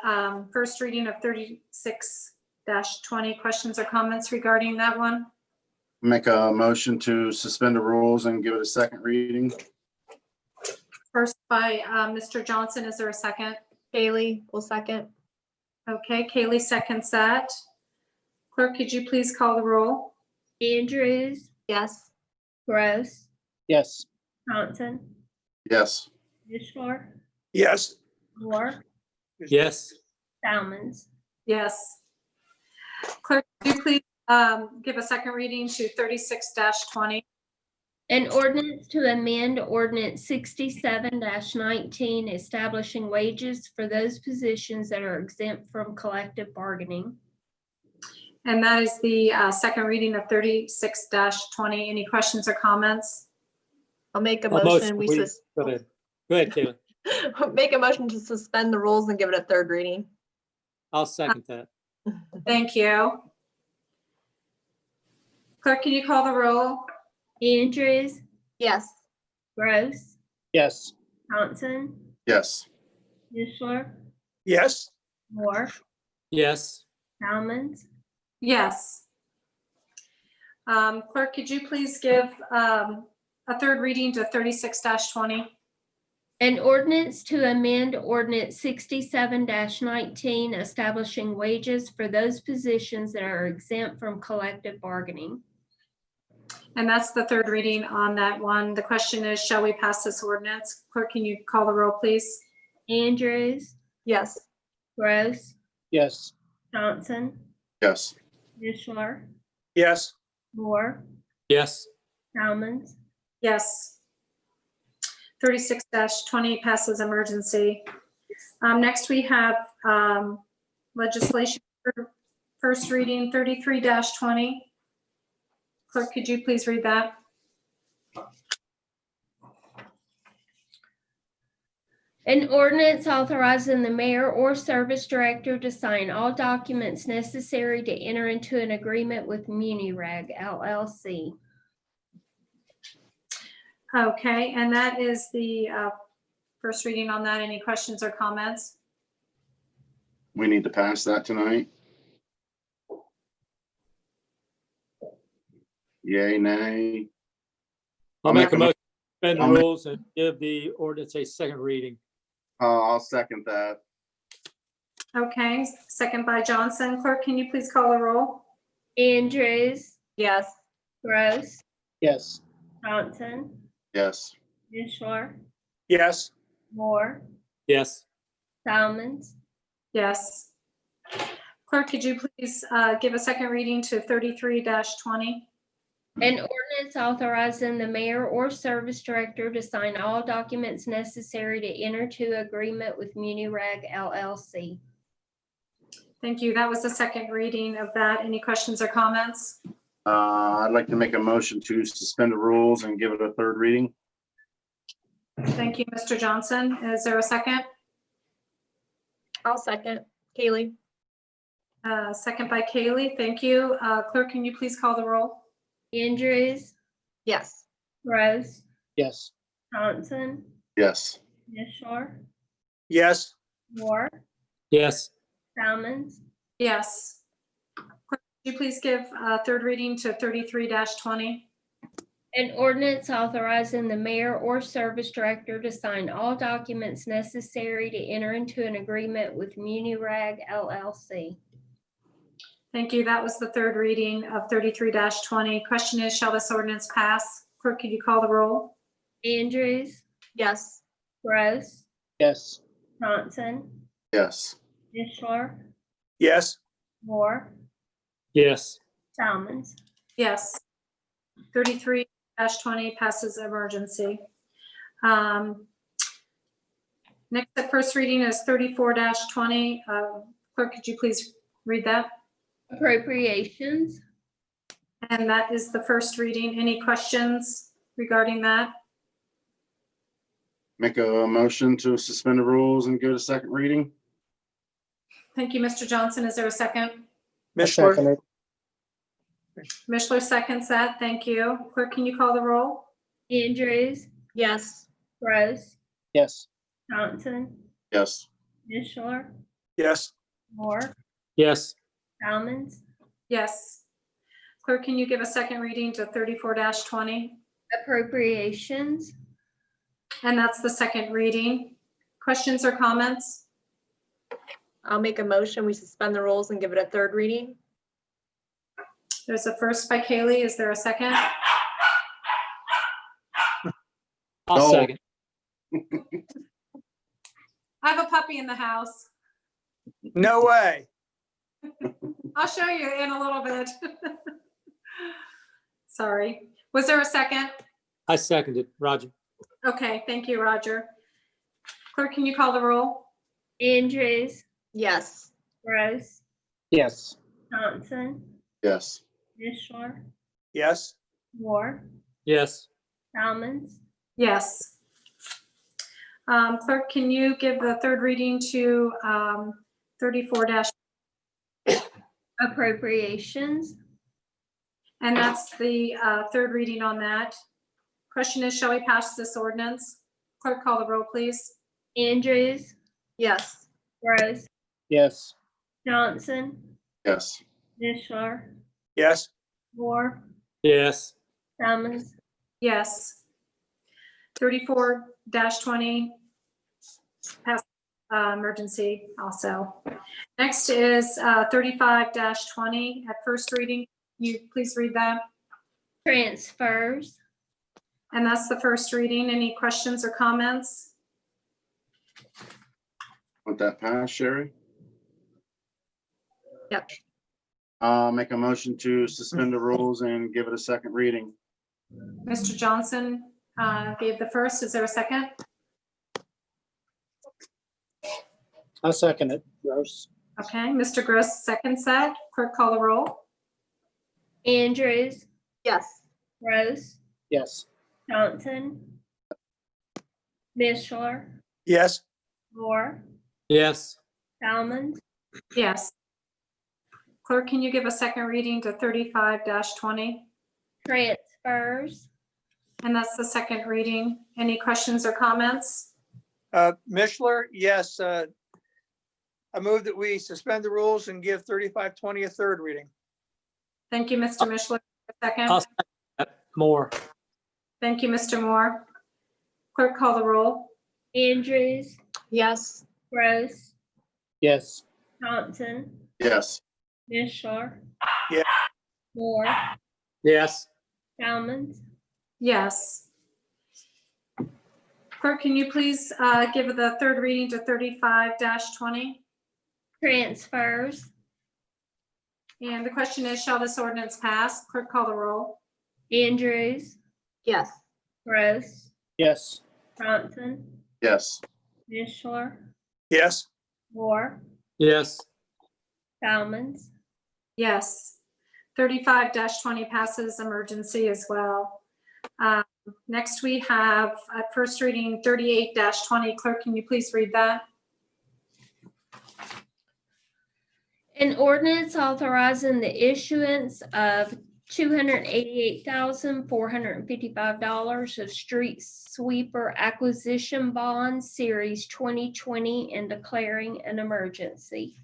first reading of 36-20. Questions or comments regarding that one? Make a motion to suspend the rules and give it a second reading. First by Mr. Johnson. Is there a second? Haley will second. Okay, Kaylee seconds that. Clerk, could you please call the roll? Andrews, Yes. Gross, Yes. Johnson, Yes. Mishler, Yes. Moore, Yes. Salmons, Yes. Clerk, could you please give a second reading to 36-20? an ordinance to amend ordinance 67-19 establishing wages for those positions that are exempt from collective bargaining. And that is the second reading of 36-20. Any questions or comments? I'll make a A motion. Go ahead. Go ahead, Taylor. Make a motion to suspend the rules and give it a third reading. I'll second that. Thank you. Clerk, can you call the roll? Andrews, Yes. Gross, Yes. Johnson, Yes. Mishler, Yes. Moore, Yes. Salmons, Yes. Clerk, could you please give a third reading to 36-20? an ordinance to amend ordinance 67-19 establishing wages for those positions that are exempt from collective bargaining. And that's the third reading on that one. The question is, shall we pass this ordinance? Clerk, can you call the roll, please? Andrews, Yes. Gross, Yes. Johnson, Yes. Mishler, Yes. Moore, Yes. Salmons, Yes. 36-20 passes emergency. Next, we have legislation for first reading 33-20. Clerk, could you please read that? an ordinance authorizing the mayor or service director to sign all documents necessary to enter into an agreement with MuniReg LLC. Okay, and that is the first reading on that. Any questions or comments? We need to pass that tonight. Yay, nay. I'll make a motion to suspend the I'll make- rules and give the ordinance a second reading. I'll second that. Okay, second by Johnson. Clerk, can you please call the roll? Andrews, Yes. Gross, Yes. Johnson, Yes. Mishler, Yes. Moore, Yes. Salmons, Yes. Clerk, could you please give a second reading to 33-20? an ordinance authorizing the mayor or service director to sign all documents necessary to enter to agreement with MuniReg LLC. Thank you. That was the second reading of that. Any questions or comments? I'd like to make a motion to suspend the rules and give it a third reading. Thank you, Mr. Johnson. Is there a second? I'll second. Kaylee? Second by Kaylee. Thank you. Clerk, can you please call the roll? Andrews, Yes. Rose, Yes. Johnson, Yes. Mishler, Yes. Moore, Yes. Salmons, Yes. Clerk, could you please give third reading to 33-20? an ordinance authorizing the mayor or service director to sign all documents necessary to enter into an agreement with MuniRag LLC. Thank you. That was the third reading of 33-20. Question is, shall this ordinance pass? Clerk, could you call the roll? Andrews, Yes. Rose, Yes. Johnson, Yes. Mishler, Yes. Moore, Yes. Salmons. Yes. 33-20 passes emergency. Next, the first reading is 34-20. Clerk, could you please read that? Appropriations, And that is the first reading. Any questions regarding that? Make a motion to suspend the rules and give it a second reading. Thank you, Mr. Johnson. Is there a second? I second Mishler? it. Mishler seconds that. Thank you. Clerk, can you call the roll? Andrews, Yes. Rose, Yes. Johnson, Yes. Mishler, Yes. Moore, Yes. Salmons. Yes. Clerk, can you give a second reading to 34-20? Appropriations, And that's the second reading. Questions or comments? I'll make a motion. We suspend the rules and give it a third reading. There's a first by Kaylee. Is there a second? I'll No. second. I have a puppy in the house. No way. I'll show you in a little bit. Sorry. Was there a second? I seconded. Roger. Okay, thank you, Roger. Clerk, can you call the roll? Andrews, Yes. Rose, Yes. Johnson, Yes. Mishler, Yes. Moore, Yes. Salmons. Yes. Clerk, can you give the third reading to 34-? Appropriations, And that's the third reading on that. Question is, shall we pass this ordinance? Clerk, call the roll, please. Andrews, Yes. Rose, Yes. Johnson, Yes. Mishler, Yes. Moore, Yes. Salmons. Yes. 34-20 pass emergency also. Next is 35-20 at first reading. Can you please read that? Transfers, And that's the first reading. Any questions or comments? Want that pass, Sherry? Yep. Make a motion to suspend the rules and give it a second reading. Mr. Johnson gave the first. Is there a second? I'll second it. Rose. Okay, Mr. Gross seconds that. Clerk, call the roll. Andrews, Yes. Rose, Yes. Johnson, Mishler, Yes. Moore, Yes. Salmons. Yes. Clerk, can you give a second reading to 35-20? Transfers, And that's the second reading. Any questions or comments? Mishler? Yes. I move that we suspend the rules and give 35-20 a third reading. Thank you, Mr. Mishler. A second. I'll second that. More. Thank you, Mr. Moore. Clerk, call the roll. Andrews, Yes. Rose, Yes. Johnson, Yes. Mishler. Yeah. Moore, Yes. Salmons. Yes. Clerk, can you please give the third reading to 35-20? Transfers, And the question is, shall this ordinance pass? Clerk, call the roll. Andrews, Yes. Rose, Yes. Johnson, Yes. Mishler, Yes. Moore, Yes. Salmons. Yes. 35-20 passes emergency as well. Next, we have at first reading 38-20. Clerk, can you please read that? An ordinance authorizing the issuance of $288,455 of street sweeper acquisition bonds, series 2020, and declaring an emergency.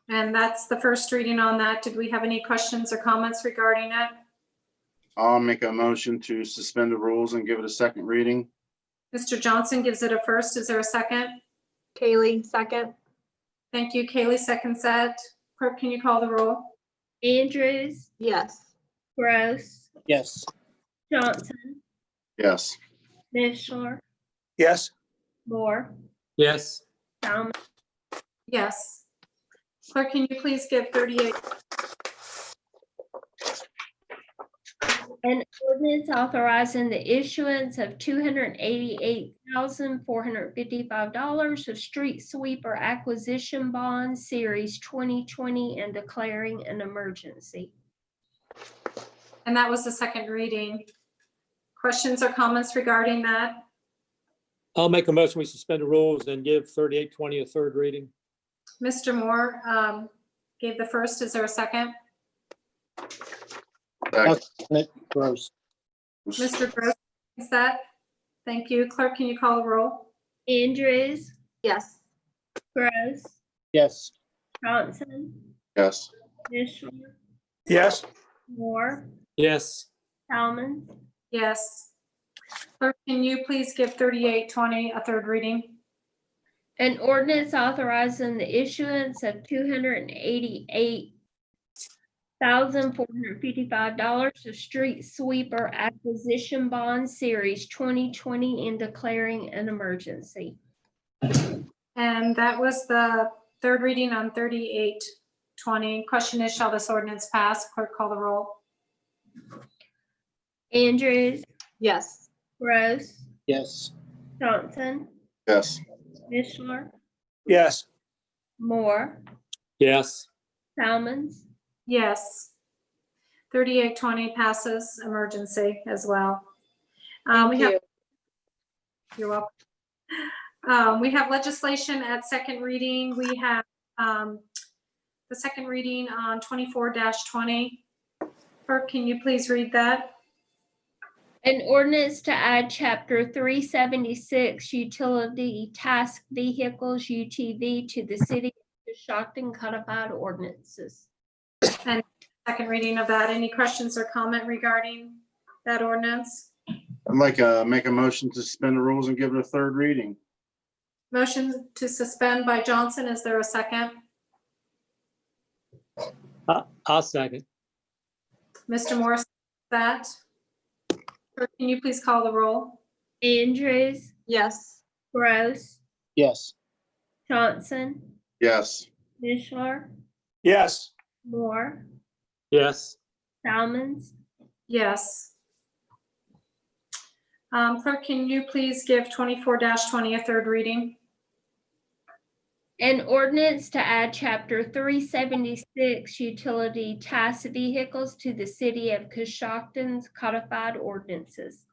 And that's the first reading on that. Did we have any questions or comments regarding it? I'll make a motion to suspend the rules and give it a second reading. Mr. Johnson gives it a first. Is there a second? Kaylee, second. Thank you. Kaylee seconds that. Clerk, can you call the roll? Andrews, Yes. Gross, Yes. Johnson, Yes. Mishler, Yes. Moore, Yes. Salmon, Yes. Clerk, can you please give 38? an ordinance authorizing the issuance of $288,455 of street sweeper acquisition bonds, series 2020, and declaring an emergency. And that was the second reading. Questions or comments regarding that? I'll make a motion, we suspend the rules and give 38-20 a third reading. Mr. Moore gave the first. Is there a second? Gross. Mr. Gross, is that? Thank you. Clerk, can you call the roll? Andrews, Yes. Gross, Yes. Johnson, Yes. Mishler, Yes. Moore, Yes. Salmon, Yes. Clerk, can you please give 38-20 a third reading? an ordinance authorizing the issuance of $288,455 of street sweeper acquisition bonds, series 2020, and declaring an emergency. And that was the third reading on 38-20. Question is, shall this ordinance pass? Clerk, call the roll. Andrews, Yes. Gross, Yes. Johnson, Yes. Mishler, Yes. Moore, Yes. Salmons, Yes. 38-20 passes emergency as well. Thank you. You're welcome. We have legislation at second reading. We have the second reading on 24-20. Clerk, can you please read that? an ordinance to add chapter 376 utility task vehicles UTV to the city of Coshocton codified ordinances. And second reading of that. Any questions or comment regarding that ordinance? I'd like to make a motion to suspend the rules and give it a third reading. Motion to suspend by Johnson. Is there a second? I'll second. Mr. Morris, that. Clerk, can you please call the roll? Andrews, Yes. Gross, Yes. Johnson, Yes. Mishler, Yes. Moore, Yes. Salmons, Yes. Clerk, can you please give 24-20 a third reading? an ordinance to add chapter 376 utility task vehicles to the city of Coshocton's codified ordinances.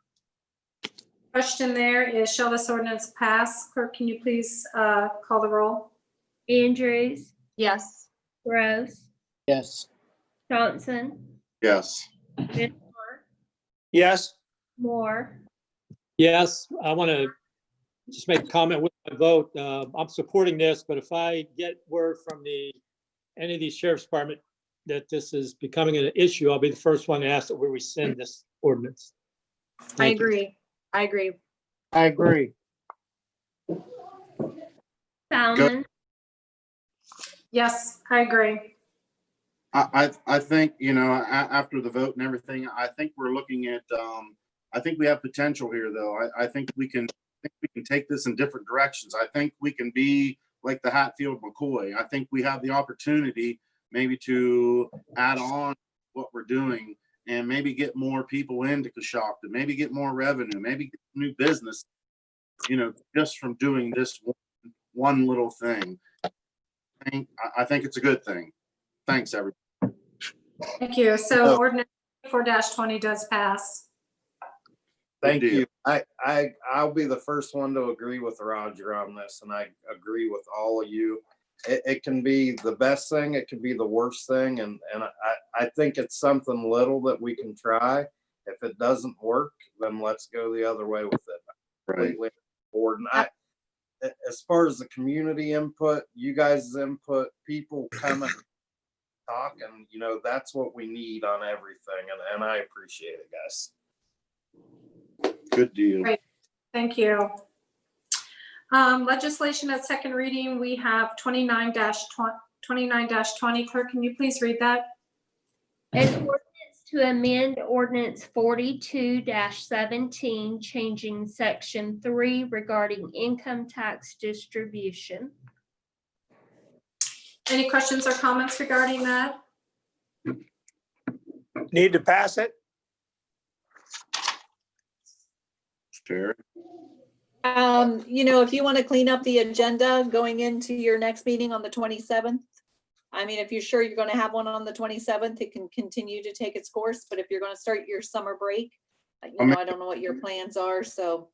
Question there is, shall this ordinance pass? Clerk, can you please call the roll? Andrews, Yes. Gross, Yes. Johnson, Yes. Mishler, Yes. Moore, Yes, I want to just make a comment with my vote. I'm supporting this, but if I get word from any of these sheriff's department that this is becoming an issue, I'll be the first one to ask that we rescind this ordinance. I Thank you. agree. I agree. I agree. Salmon, Yes, I agree. I think, after the vote and everything, I think we're looking at, I think we have potential here, though. I think we can take this in different directions. I think we can be like the Hatfield McCoy. I think we have the opportunity maybe to add on what we're doing and maybe get more people into Coshocton, maybe get more revenue, maybe get new business, just from doing this one little thing. I think it's a good thing. Thanks, everybody. Thank you. So ordinance 4-20 does pass. Thank you. I'll be the first one to agree with Roger on this, and I agree with all of you. It can be the best thing, it can be the worst thing, and I think it's something little that we can try. If it doesn't work, then let's go the other way with it. I'm completely on board. And as far as the community input, you guys' input, people coming, talking, that's what we need on everything, and I appreciate it, guys. Good deal. Great. Thank you. Legislation at second reading, we have 29-20. Clerk, can you please read that? An ordinance to amend ordinance 42-17, changing section 3 regarding income tax distribution. Any questions or comments regarding that? Need to pass it? Sure. If you want to clean up the agenda going into your next meeting on the 27th, I mean, if you're sure you're going to have one on the 27th, it can continue to take its course. But if you're going to start your summer break, I don't know what your plans are. So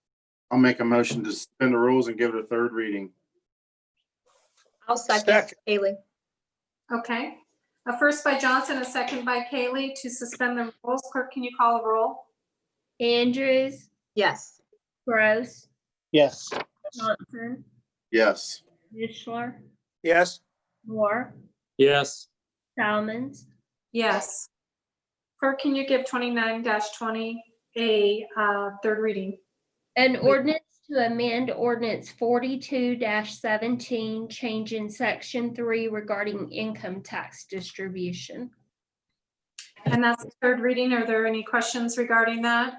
I'll make a motion to suspend the rules and give it a third reading. I'll second Haley. Okay. A first by Johnson, a second by Kaylee to suspend the rules. Clerk, can you call a roll? Andrews, Yes. Gross, Yes. Johnson, Yes. Mishler, Yes. Moore, Yes. Salmons, Yes. Clerk, can you give 29-20 a third reading? an ordinance to amend ordinance 42-17, changing section 3 regarding income tax distribution. And that's the third reading. Are there any questions regarding that?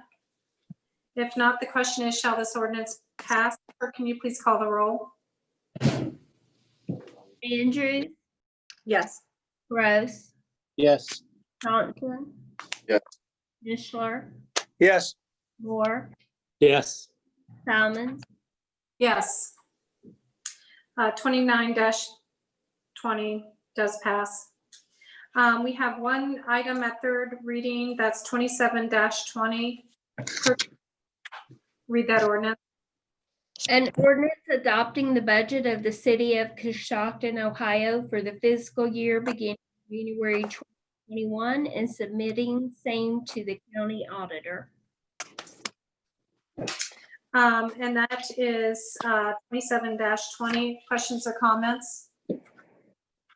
If not, the question is, shall this ordinance pass? Or can you please call the roll? Andrews, Yes. Gross, Yes. Johnson, Yes. Mishler, Yes. Moore, Yes. Salmons, Yes. 29-20 does pass. We have one item at third reading, that's 27-20. Read that ordinance. an ordinance adopting the budget of the city of Coshocton, Ohio for the fiscal year beginning January 2021 and submitting same to the county auditor. And that is 27-20. Questions or comments?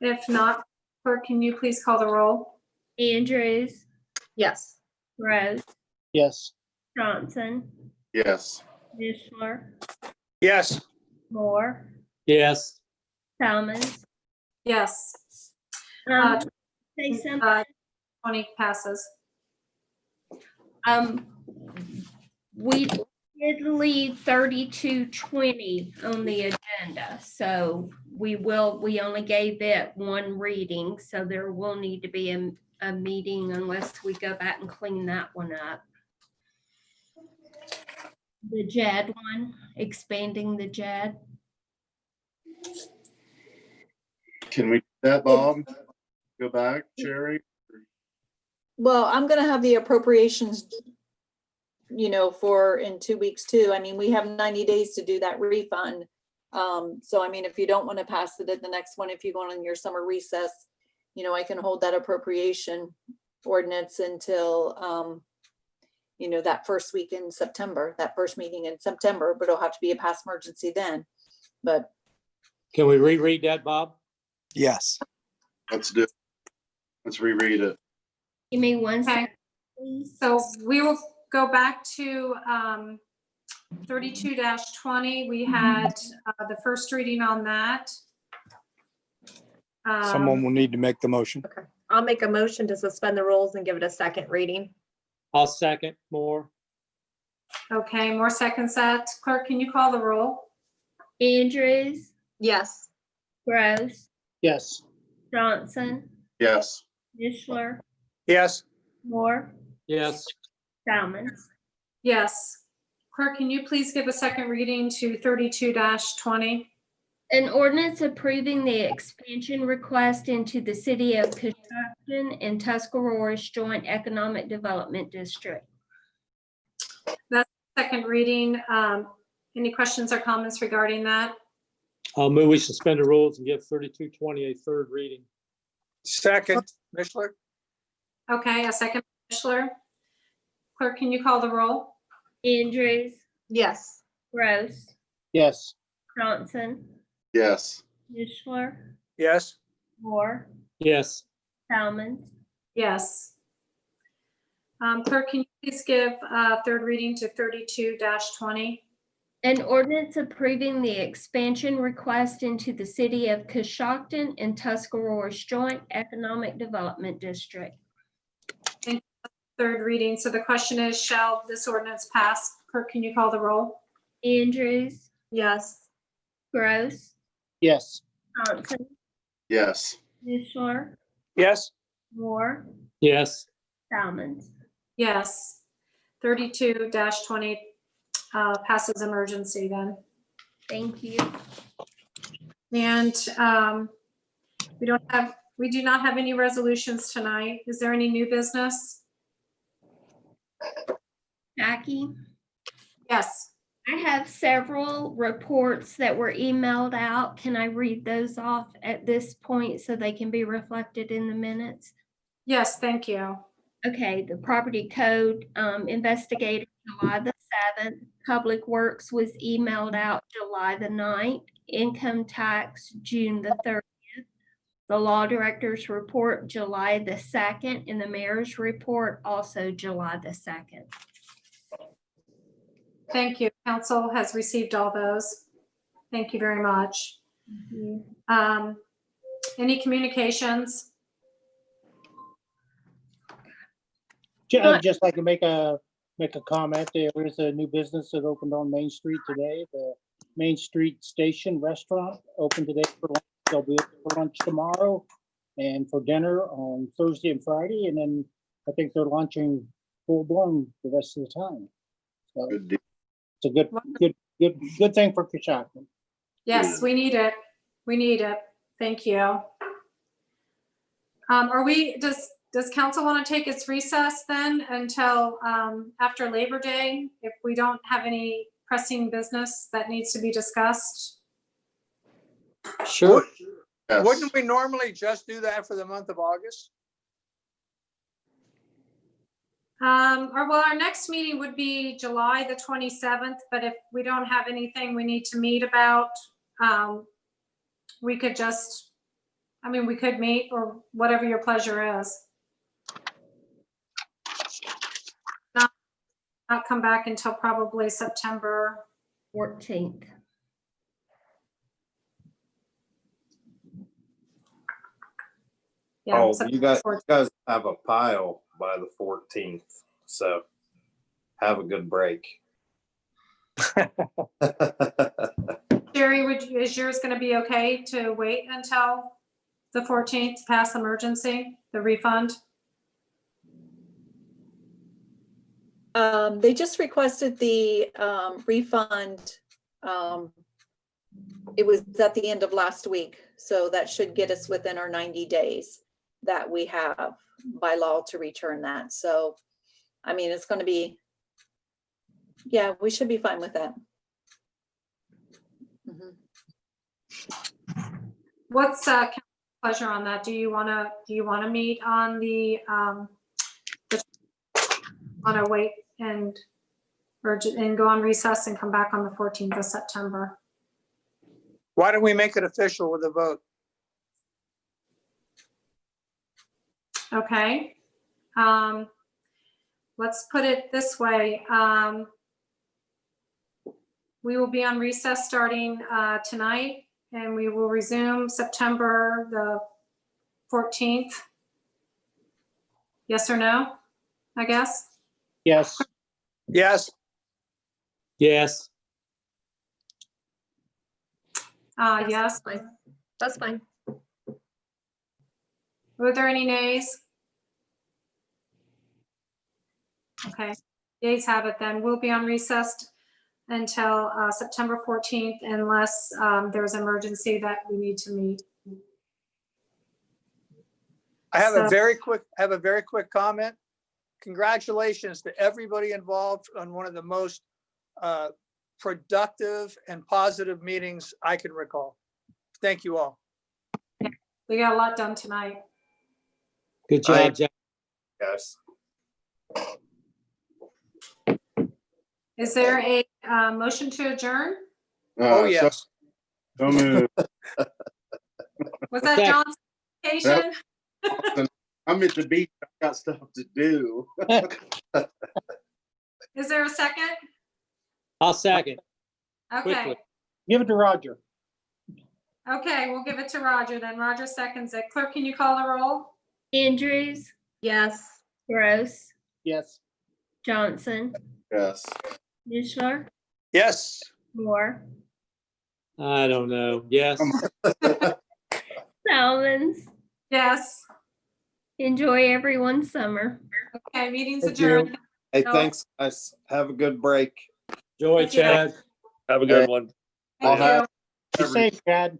If not, clerk, can you please call the roll? Andrews, Yes. Rose, Yes. Johnson, Yes. Mishler, Yes. Moore, Yes. Salmons. Yes. Say something. 20 passes. We did leave 3220 on the agenda, so we only gave it one reading, so there will need to be a meeting unless we go back and clean that one up. The JED one, expanding the JED. Can we do that, Bob? Go back, Sherry? well, I'm going to have the appropriations, for in 2 weeks too. I mean, we have 90 days to do that refund. So, I mean, if you don't want to pass it at the next one, if you go on your summer recess, I can hold that appropriation ordinance until, that first week in September, that first meeting in September, but it'll have to be a past emergency then. But Can we reread that, Bob? Yes. Let's do it. Let's reread it. Give me one Okay. second, please. So we will go back to 32-20. We had the first reading on that. Someone will need to make the motion. Okay. I'll make a motion to suspend the rules and give it a second reading. I'll second. More. Okay, more seconds that. Clerk, can you call the roll? Andrews, Yes. Gross, Yes. Johnson, Yes. Mishler, Yes. Moore, Yes. Salmons. Yes. Clerk, can you please give a second reading to 32-20? An ordinance approving the expansion request into the city of Coshocton and Tuscarora's Joint Economic Development District. That's second reading. Any questions or comments regarding that? I'll move we suspend the rules and give 3220 a third reading. Second, Mishler? Okay, a second, Mishler. Clerk, can you call the roll? Andrews, Yes. Gross, Yes. Johnson, Yes. Mishler, Yes. Moore, Yes. Salmons. Yes. Clerk, can you please give third reading to 32-20? An ordinance approving the expansion request into the city of Coshocton and Tuscarora's Joint Economic Development District. Third reading. So the question is, shall this ordinance pass? Clerk, can you call the roll? Andrews, Yes. Gross, Yes. Johnson, Yes. Mishler, Yes. Moore, Yes. Salmons. Yes. 32-20 passes emergency then. Thank you. And we do not have any resolutions tonight. Is there any new business? Jackie, Yes. I have several reports that were emailed out. Can I read those off at this point so they can be reflected in the minutes? Yes, thank you. Okay, the property code investigated July the 7th. Public Works was emailed out July the 9th. Income tax, June the 30th. The law director's report, July the 2nd, and the mayor's report, also July the 2nd. Thank you. Council has received all those. Thank you very much. Any communications? I'd just like to make a comment. There is a new business that opened on Main Street today. The Main Street Station Restaurant opened today for lunch. They'll be open for lunch tomorrow and for dinner on Thursday and Friday. And then I think they're launching full blown the rest of the time. So Good deal. it's a good thing for Coshocton. Yes, we need it. We need it. Thank you. Does council want to take its recess then until after Labor Day if we don't have any pressing business that needs to be discussed? Sure. Yes. Wouldn't we normally just do that for the month of August? Our next meeting would be July the 27th, but if we don't have anything we need to meet about, we could just, we could meet or whatever your pleasure is. Not come back until probably September 14th. Yeah, Oh, September you guys 14th. have a pile by the 14th, so have a good break. Jerry, is yours going to be okay to wait until the 14th to pass emergency, the refund? They just requested the refund. It was at the end of last week, so that should get us within our 90 days that we have by law to return that. So, it's going to be, yeah, we should be fine with that. What's council's pleasure on that? Do you want to meet on the want to wait and go on recess and come back on the 14th of September? Why don't we make it official with a vote? Okay. Let's put it this way. We will be on recess starting tonight, and we will resume September the 14th. Yes or no, I guess? Yes. Yes. Yes. Yes. That's fine. Were there any nays? Okay, nays have it then. We'll be on recess until September 14th unless there's emergency that we need to meet. I have a So- very quick comment. Congratulations to everybody involved on one of the most productive and positive meetings I can recall. Thank you all. We got a lot done tonight. Good job, Jack. Yes. Is there a motion to adjourn? Oh, So- yes. So moved. Was that Second. John's application? I'm at the beach. I got stuff to do. Is there a second? I'll second. Okay, Quickly. Give it to Roger. okay, we'll give it to Roger then. Roger seconds it. Clerk, can you call the roll? Andrews, Yes. Gross, Yes. Johnson, Yes. Mishler, Yes. Moore, I don't know. Yes. Salmons. Yes. Enjoy everyone's summer. Okay, meeting's Thank you. adjourned. Hey, No. thanks, guys. Have a good break. Joy, Thank you. Chad. Have a good one. Thank I'll you. Be safe, Chad.